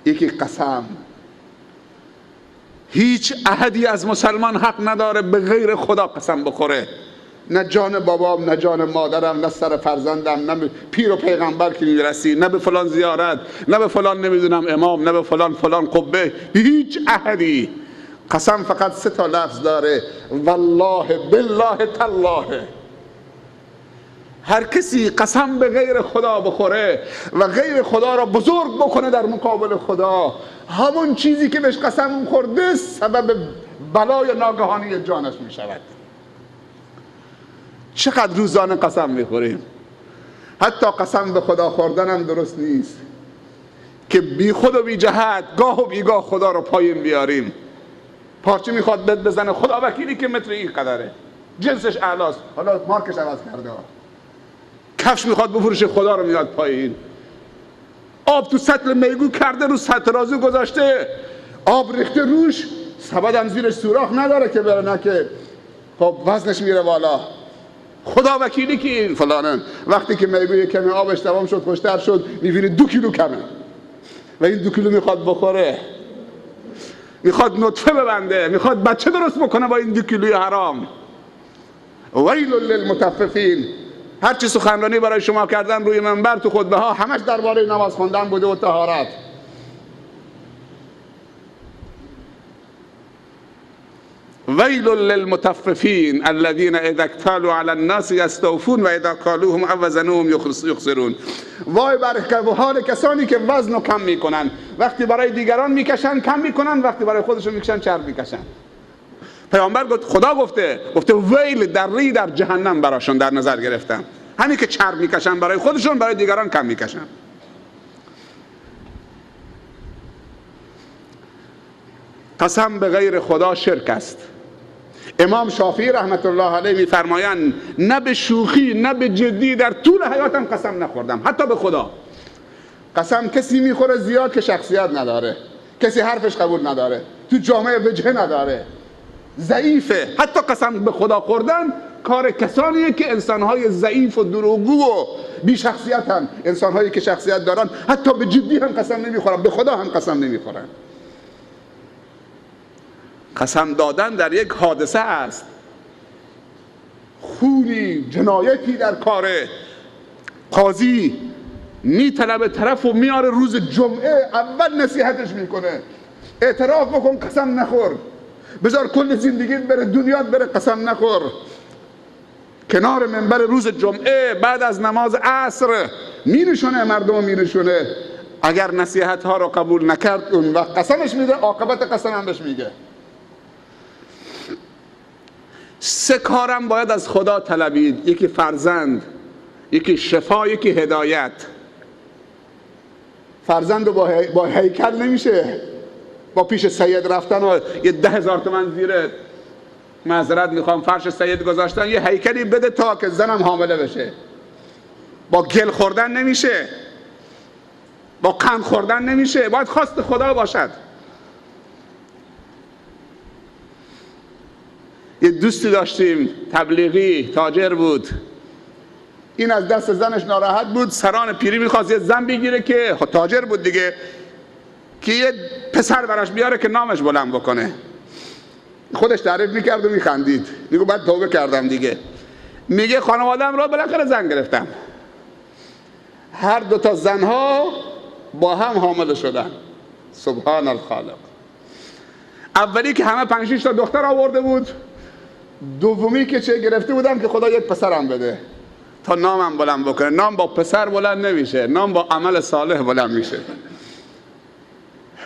یکی قسم. هیچ احدی از مسلمان حق نداره به غیر خدا قسم بخوره. نه جان بابام، نه جان مادرم، نه سر فرزندم، نه پیر و پیغمبر که میرسی، نه به فلان زیارت، نه به فلان نمیدونم امام، نه به فلان قبه. هیچ احدی. قسم فقط 3 تا لفظ داره، والله، بالله، تالله. هر کسی قسم به غیر خدا بخوره و غیر خدا را بزرگ بکنه در مقابل خدا، همون چیزی که بهش قسم خورده سبب بلای ناگهانی جانش می شود. چقدر روزانه قسم میخوریم؟ حتی قسم به خدا خوردن هم درست نیست که بی خود و بی جهت گاه و بیگاه خدا رو پایین بیاریم. پارچه میخواد بد بزنه، خدا وکیلی که متر این قدره، جنسش اعلاست، حالا مارکش عوض کرده. کفش میخواد بفروشه، خدا رو میاد پایین. آب تو سطل میگو کرده، رو سطل رازو گذاشته، آب ریخته روش، سبدم زیرش سوراخ نداره که بره، نه که خب وزنش میره بالا. خدا وکیلی که این فلانن. وقتی که میگوی کمی آبش تمام شد، خوشتر شد، میبینی 2 کیلو کمه و این 2 کیلو میخواد بخوره، میخواد نطفه ببنده، میخواد بچه درست بکنه با این 2 کیلوی حرام. ویل للمطففین. هر چی سخنرانی برای شما کردن روی منبر تو خطبه ها همش درباره نماز خوندن بوده و طهارت. ویل للمطففین الذین اذا اکتالوا علی الناس یستوفون و اذا کالوهم او وزنوهم یخسرون. وای بر حال کسانی که وزن رو کم میکنن، وقتی برای دیگران میکشن کم میکنن، وقتی برای خودشون میکشن چرب میکشن. پیامبر گفت، خدا گفته ویل در جهنم براشون در نظر گرفتم. همین که چرب میکشن برای خودشون، برای دیگران کم میکشن. قسم به غیر خدا شرک است. امام شافعی رحمت الله علیه میفرمایند نه به شوخی نه به جدی در طول حیاتم قسم نخوردم، حتی به خدا. قسم کسی میخوره زیاد که شخصیت نداره، کسی حرفش قبول نداره، تو جامعه وجهه نداره، ضعیفه. حتی قسم به خدا خوردن کار کسانیه که انسانهای ضعیف و دروغگو و بی شخصیتن. انسانهایی که شخصیت دارن حتی به جدی هم قسم نمیخورن، به خدا هم قسم نمیخورن. قسم دادن در یک حادثه است، خونی، جنایتی در کاره. قاضی میطلبه طرف و میاره روز جمعه، اول نصیحتش میکنه اعتراف بکن قسم نخور، بذار کل زندگیت بره دنیات بره قسم نخور. کنار منبر روز جمعه بعد از نماز عصر مینشونه، مردم مینشونه. اگر نصیحت ها رو قبول نکرد اون وقت قسمش میده، عاقبت قسم هم بهش میگه. 3 کارم باید از خدا طلبید، یکی فرزند، یکی شفا، یکی هدایت. فرزند رو با هیکل نمیشه، با پیش سید رفتن و یه 10,000 تومن زیر معذرت میخوام فرش سید گذاشتن، یه هیکلی بده تا که زنم حامله بشه. با گل خوردن نمیشه، با قند خوردن نمیشه، باید خواست خدا باشد. یه دوستی داشتیم تبلیغی، تاجر بود. این از دست زنش ناراحت بود، سران پیری میخواست یه زن بگیره که تاجر بود دیگه، که یه پسر براش بیاره که نامش بلند بکنه. خودش تعریف میکرد و میخندید، میگه بعد توبه کردم دیگه. میگه خانواده‌ام را بالاخره زن گرفتم، هر دو تا زنها با هم حامله شدن. سبحان الخالق. اولی که همه 5-6 تا دختر آورده بود، دومی که چه گرفته بودم که خدا یک پسرم بده تا نامم بلند بکنه. نام با پسر بلند نمیشه، نام با عمل صالح بلند میشه.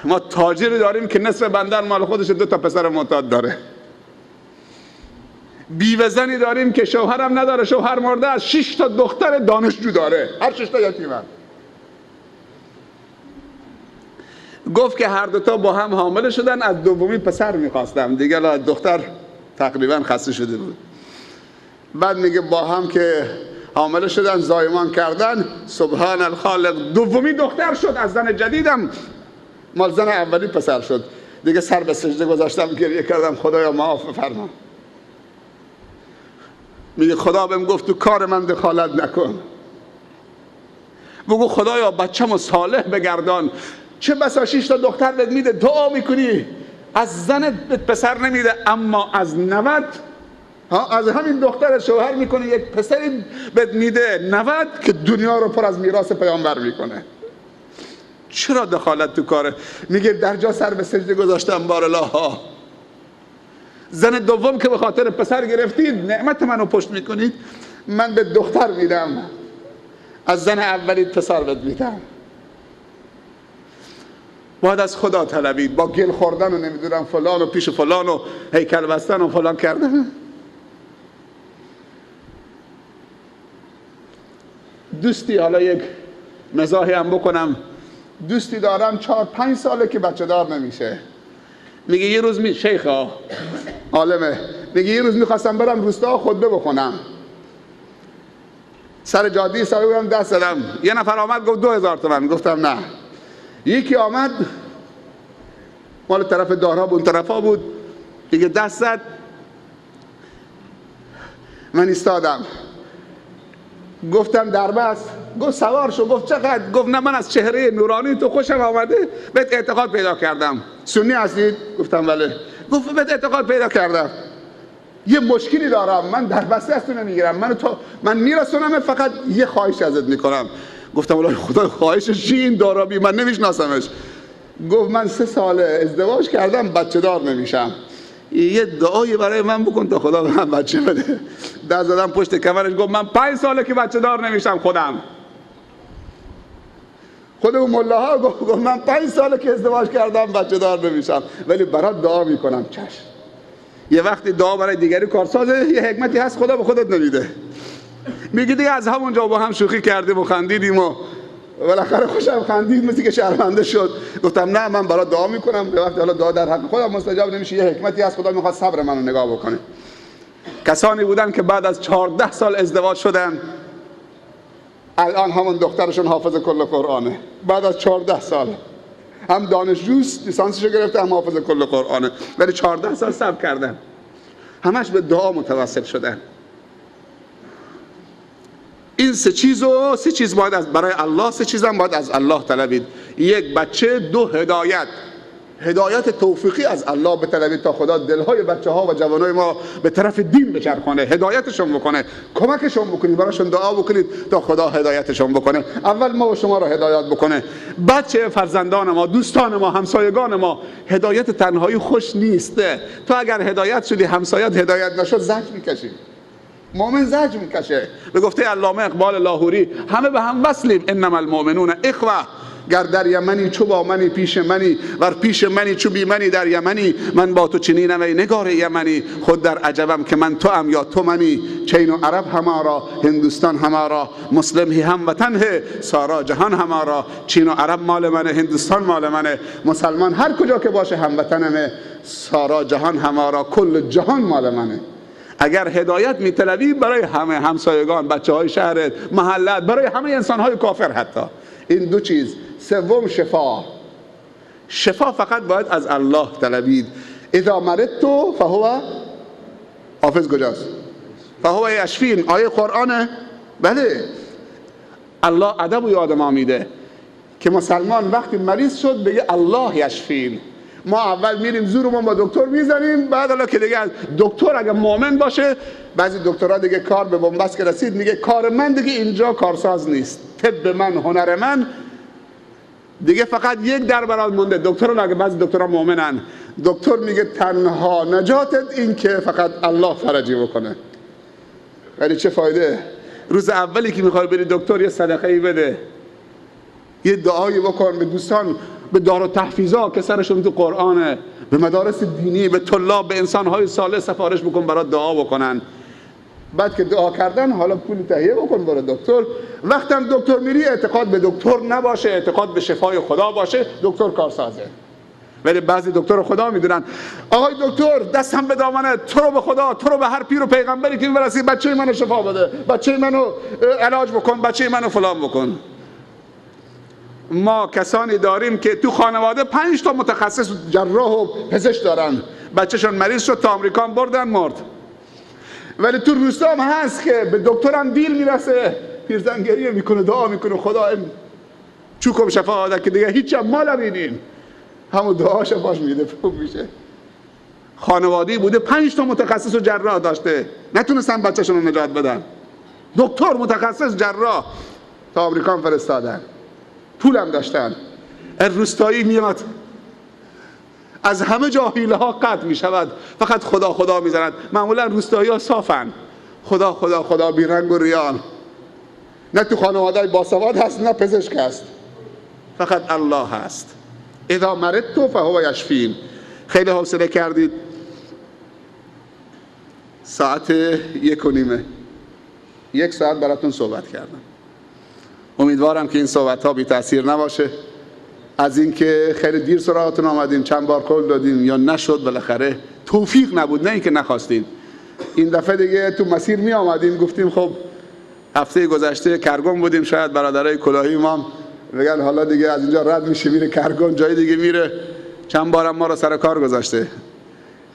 ما تاجری داریم که نصف بندر مال خودش 2 تا پسر معتاد داره. بیوه زنی داریم که شوهرم نداره، شوهر مرده، از 6 تا دختر دانشجو داره، هر 6 تا یتیمن. گفت که هر دوتا با هم حامله شدن، از دومی پسر میخواستم دیگه، دختر تقریبا خسته شده بود. بعد میگه با هم که حامله شدن زایمان کردن، سبحان الخالق، دومی دختر شد، از زن جدیدم مال زن اولی پسر شد. دیگه سر به سجده گذاشتم، گریه کردم خدایا معاف فرما. میگه خدا بهم گفت تو کار من دخالت نکن، بگو خدایا بچه‌مو صالح بگردان. چه بسا 6 تا دختر بهت میده، دعا میکنی از زنت پسر نمیده، اما از 90 از همین دختر شوهر میکنه یک پسری بهت میده، 90 که دنیا رو پر از میراث پیامبر میکنه. چرا دخالت تو کاره؟ میگه در جا سر به سجده گذاشتم، بارالله ها. زن دوم که به خاطر پسر گرفتید نعمت منو پشت میکنید، من به دختر میدم، از زن اولی پسر بهت میدم. باید از خدا طلبید، با گل خوردن و نمیدونم فلان و پیش فلان و هیکل بستن و فلان کردن. دوستی، حالا یک مزاحی هم بکنم، دوستی دارم 4-5 ساله که بچه دار نمیشه. میگه یه روز شیخ عالمه، میگه یه روز میخواستم برم روستا خطبه بخونم، سر جاده سر بودم، دست زدم، یه نفر آمد گفت 2000 تومن. گفتم نه. یکی آمد مال طرف دارها بود، اون طرفا بود دیگه، دست زد، من ایستادم، گفتم دربست. گفت سوار شو. گفت چقدر؟ گفت نه من از چهره نورانی تو خوشم آمده، بهت اعتقاد پیدا کردم. سنی هستید؟ گفتم بله. گفت بهت اعتقاد پیدا کردم، یه مشکلی دارم، من دربسته از تو نمیگیرم، من میرسونم، فقط یه خواهش ازت میکنم. گفتم والله خدا خواهشش چی این دارابی؟ من نمیشناسمش. گفت من 3 ساله ازدواج کردم بچه دار نمیشم، یه دعایی برای من بکن تا خدا به من بچه بده. دست زدم پشت کمرش، گفت من 5 ساله که بچه دار نمیشم. خود اون ملاها گفت من 5 ساله که ازدواج کردم بچه دار نمیشم، ولی برات دعا میکنم. چشم. یه وقتی دعا برای دیگری کارسازه، یه حکمتی هست خدا به خودت نمیده. میگی دیگه از همونجا با هم شوخی کردیم و خندیدیم و بالاخره خوشم خندید، مثل که شرمنده شد. گفتم نه من برات دعا میکنم، به وقتی حالا دعا در حق خودم مستجاب نمیشه، یه حکمتی هست خدا میخواد صبر منو نگاه بکنه. کسانی بودن که بعد از 14 سال ازدواج شدن، الان همون دخترشون حافظ کل قرآنه، بعد از 14 سال هم دانشجوست، لیسانسشو گرفته، هم حافظ کل قرآنه، ولی 14 سال صبر کردن، همش به دعا متوسل شدن. این 3 چیز باید برای الله، 3 چیز هم باید از الله طلبید. 1 بچه، 2 هدایت توفیقی از الله بطلبید تا خدا دلهای بچه ها و جوانای ما به طرف دین بچرخانه، هدایتشون بکنه، کمکشون بکنید، براشون دعا بکنید تا خدا هدایتشون بکنه. اول ما و شما را هدایت بکنه. بچه فرزندان ما، دوستان ما، همسایگان ما. هدایت تنهایی خوش نیسته. تو اگر هدایت شدی همسایت هدایت نشد زجر میکشی. مؤمن زجر میکشه. به گفته علامه اقبال لاهوری همه به هم وصلیم، انما المؤمنون اخوه. گر در یمنی چو با منی پیش منی، ور پیش منی چو بی منی در یمنی. من با تو چنینم ای نگار یمنی، خود در عجبم که من تو ام یا تو منی. چین و عرب همارا، هندوستان همارا، مسلم هی هم وطن ہے، سارا جهان همارا. چین و عرب مال منه، هندوستان مال منه، مسلمان هر کجا که باشه هموطنمه، سارا جهان همارا، کل جهان مال منه. اگر هدایت میطلبی برای همه همسایگان، بچه های شهرت، محلت، برای همه انسان های کافر حتی. این 2 چیز. 3 شفا فقط باید از الله طلبید. اذا مرضت فهو، حافظ کجاست؟ فهو یشفین، آیه قرآنه. بله الله ادب و یاد ما میده که مسلمان وقتی مریض شد بگه الله یشفین. ما اول میریم زورمون با دکتر میزنیم، بعد حالا که دیگه دکتر اگه مؤمن باشه، بعضی دکترها دیگه کار به بنبست که رسید میگه کار من دیگه اینجا کارساز نیست، طب من، هنر من دیگه فقط یک در برات مونده. دکترها اگه بعضی دکترها مؤمنن، دکتر میگه تنها نجاتت این که فقط الله فرجی بکنه. ولی چه فایده؟ روز اولی که میخوای بری دکتر یه صدقه ای بده، یه دعایی بکن به دوستان، به دارالتحفیظا که سرشون تو قرآنه، به مدارس دینی، به طلاب، به انسانهای صالح سفارش بکن برات دعا بکنن. بعد که دعا کردن حالا پول تهیه بکن برای دکتر. وقتی هم دکتر میری اعتقاد به دکتر نباشه، اعتقاد به شفای خدا باشه، دکتر کارسازه. ولی بعضی دکتر خدا میدونن آقای دکتر دستم به دامنه، تو رو به خدا، تو رو به هر پیر و پیغمبری که میرسی بچه منو شفا بده، بچه منو علاج بکن، بچه منو فلان بکن. ما کسانی داریم که تو خانواده 5 تا متخصص جراح و پزشک دارن، بچه‌شون مریض شد تا آمریکا بردن مرد. ولی تو روستا هم هست که به دکترم دیر میرسه، پیرزن گریه میکنه، دعا میکنه خدا چوکم شفا بده که دیگه هیچ مال نمیدین، همون دعا شفاش میده، خوب میشه. خانواده‌ای بوده 5 تا متخصص و جراح داشته، نتونستن بچه‌شون رو نجات بدن، دکتر متخصص جراح تا آمریکا فرستادن، پولم داشتن. روستایی میاد از همه جا حیله ها قطع می شود، فقط خدا خدا می زند. معمولا روستایی ها صافن، خدا خدا خدا بی رنگ و ریان. نه تو خانواده باسواد هست نه پزشک هست، فقط الله هست. اذا مرضت فهو یشفین. خیلی حوصله کردید، ساعت 1:30، 1 ساعت براتون صحبت کردم. امیدوارم که این صحبت ها بی تأثیر نباشه. از اینکه خیلی دیر سراغتون آمدیم، چند بار قول دادیم یا نشد، بالاخره توفیق نبود، نه اینکه نخواستیم. این دفعه دیگه تو مسیر می آمدیم، گفتیم خب هفته گذشته کرگون بودیم، شاید برادرای کلاهی ما بگن حالا دیگه از اینجا رد میشه میره کرگون، جای دیگه میره. چند بارم ما رو سر کار گذاشته،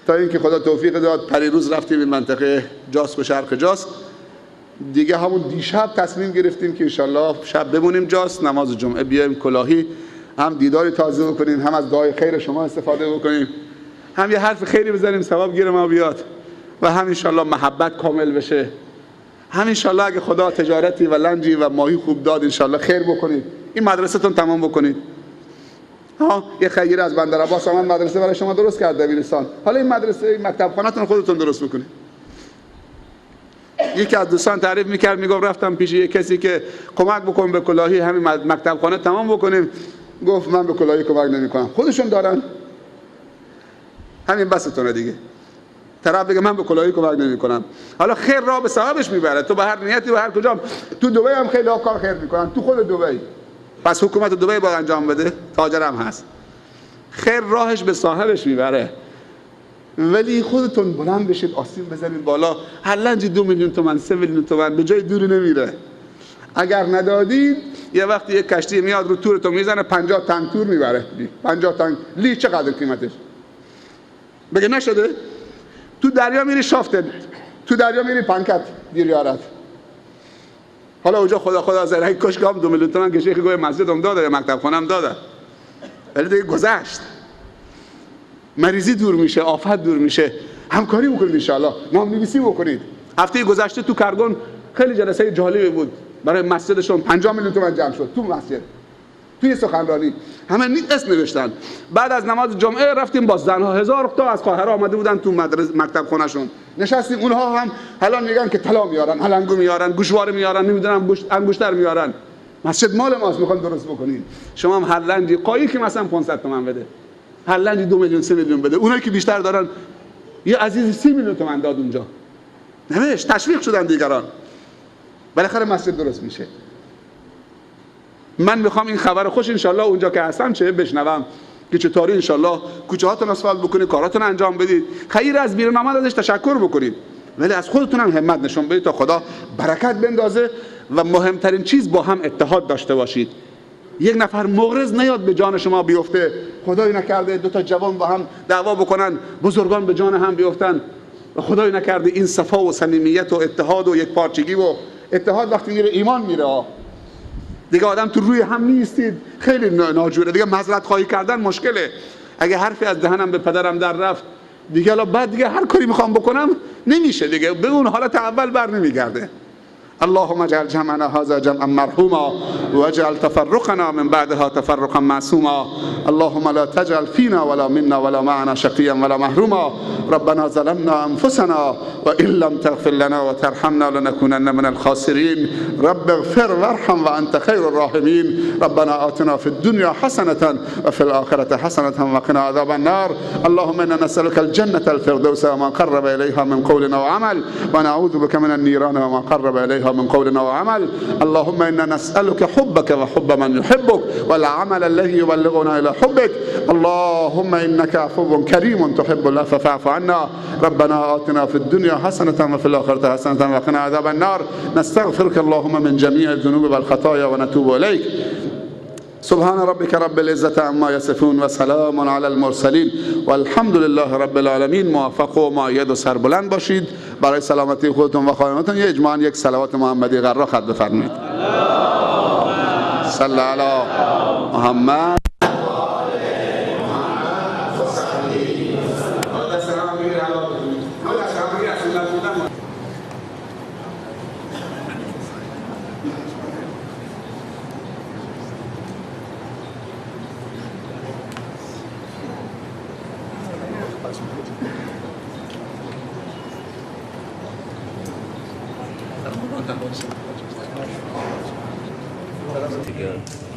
تا اینکه خدا توفیق داد پریروز رفتیم این منطقه جاسک و شرق جاس. دیگه همون دیشب تصمیم گرفتیم که انشالله شب بمونیم جاس، نماز جمعه بیایم کلاهی، هم دیداری تازه بکنیم، هم از دعای خیر شما استفاده بکنیم، هم یه حرف خیری بزنیم ثواب گیر ما بیاد، و هم انشالله محبت کامل بشه. هم انشالله اگه خدا تجارتی و لنجی و ماهی خوب داد انشالله خیر بکنید، این مدرسه تون تمام بکنید. یه خیر از بندر عباس آمد مدرسه برای شما درست کرد دبیرستان، حالا این مدرسه این مکتب خانه‌تون خودتون درست بکنید. یکی از دوستان تعریف میکرد، میگفت رفتم پیش یک کسی که کمک بکن به کلاهی همین مکتب خانه تمام بکنیم. گفت من به کلاهی کمک نمیکنم، خودشون دارن، همین بستونه دیگه. طرف بگه من به کلاهی کمک نمیکنم، حالا خیر را به صاحبش میبره. تو به هر نیتی و هر کجا، تو دبی هم خیلی ها کار خیر میکنن، تو خود دبی، پس حکومت دبی باید انجام بده، تاجرم هست، خیر راهش به صاحبش میبره. ولی خودتون بلند بشید، آسین بزنید بالا، هر لنجی 2 میلیون تومان 3 میلیون تومان به جای دوری نمیره. اگر ندادید یه وقتی یک کشتی میاد رو تورتون میزنه 50 تن تور میبره. 50 تن لی چقدر قیمتش؟ بگه نشده؟ تو دریا میری شافته، تو دریا میری پنکت دیریارت. حالا اونجا خدا خدا زرهی کشگام 2 میلیون تومان که شیخ گوی مسجدم داده یا مکتب خونم داده، ولی دیگه گذشت. مریضی دور میشه، آفت دور میشه. همکاری بکنید انشاءالله، نام‌نویسی بکنید. هفته گذشته تو کرگون خیلی جلسه جالبی بود، برای مسجدشون 50 میلیون تومان جمع شد تو مسجد، توی سخنرانی همه اسم نوشتن. بعد از نماز جمعه رفتیم با زنها، 1000 تا از قاهره آمده بودن تو مکتب خونهشون، نشستیم. اونها هم حالا میگن که طلا میارن، هلنگو میارن، گوشواره میارن، نمیدونم انگشتر میارن. مسجد مال ماست، میخوان درست بکنین. شما هم هر لنجی قایی که مثلا 500 تومان بده، هر لنجی 2 میلیون 3 میلیون بده. اونایی که بیشتر دارن، یه عزیزی 30 میلیون تومان داد اونجا، نوشت، تشویق شدن دیگران، بالاخره مسجد درست میشه. من میخوام این خبر خوش انشالله اونجا که هستم چه بشنوم که چطوری انشالله کوچه هاتون اسفالت بکنید، کاراتون انجام بدید. خیر از بیرون آمد ازش تشکر بکنید، ولی از خودتون هم همت نشون بدید تا خدا برکت بندازه. و مهمترین چیز با هم اتحاد داشته باشید. یک نفر مغرض نیاد به جان شما بیفته، خدای نکرده 2 تا جوان با هم دعوا بکنن، بزرگان به جان هم بیفتن، و خدای نکرده این صفا و صمیمیت و اتحاد و یک پارچگی و اتحاد وقتی میره ایمان میره. دیگه آدم تو روی هم نیستید، خیلی ناجوره دیگه. معذرت خواهی کردن مشکله. اگه حرفی از دهنم به پدرم در رفت دیگه، الان بعد دیگه هر کاری میخوام بکنم نمیشه دیگه، به اون حالت اول بر نمیگرده. اللهم اجعل جمعنا هذا جمعا مرحوما واجعل تفرقنا من بعدها تفرقا معصوما. اللهم لا تجعل فينا ولا منا ولا معنا شقيا ولا محروما. ربنا ظلمنا انفسنا وان لم تغفر لنا وترحمنا لنكونن من الخاسرين. رب اغفر وارحم وانت خير الراحمين. ربنا آتنا في الدنيا حسنة وفي الآخرة حسنة وقنا عذاب النار. اللهم انا نسألك الجنة الفردوس وما قرب اليها من قول وعمل، ونعوذ بك من النيران وما قرب اليها من قول وعمل. اللهم إنا نسألك حبك وحب من يحبك والعمل الذي يبلغنا إلى حبك. اللهم إنك عفو كريم تحب العفو فاعف عنا. ربنا آتنا في الدنيا حسنة وفي الآخرة حسنة وقنا عذاب النار. نستغفرك اللهم من جميع الذنوب والخطايا ونتوب إليك. سبحان ربك رب العزة عما يصفون وسلام على المرسلين والحمد لله رب العالمین. موفق و مؤید و سربلند باشید. برای سلامتی خودتون و خانواده‌تون یه اجماعاً یک صلوات محمدی غرا خط بفرمایید. صلی علی محمد. Together.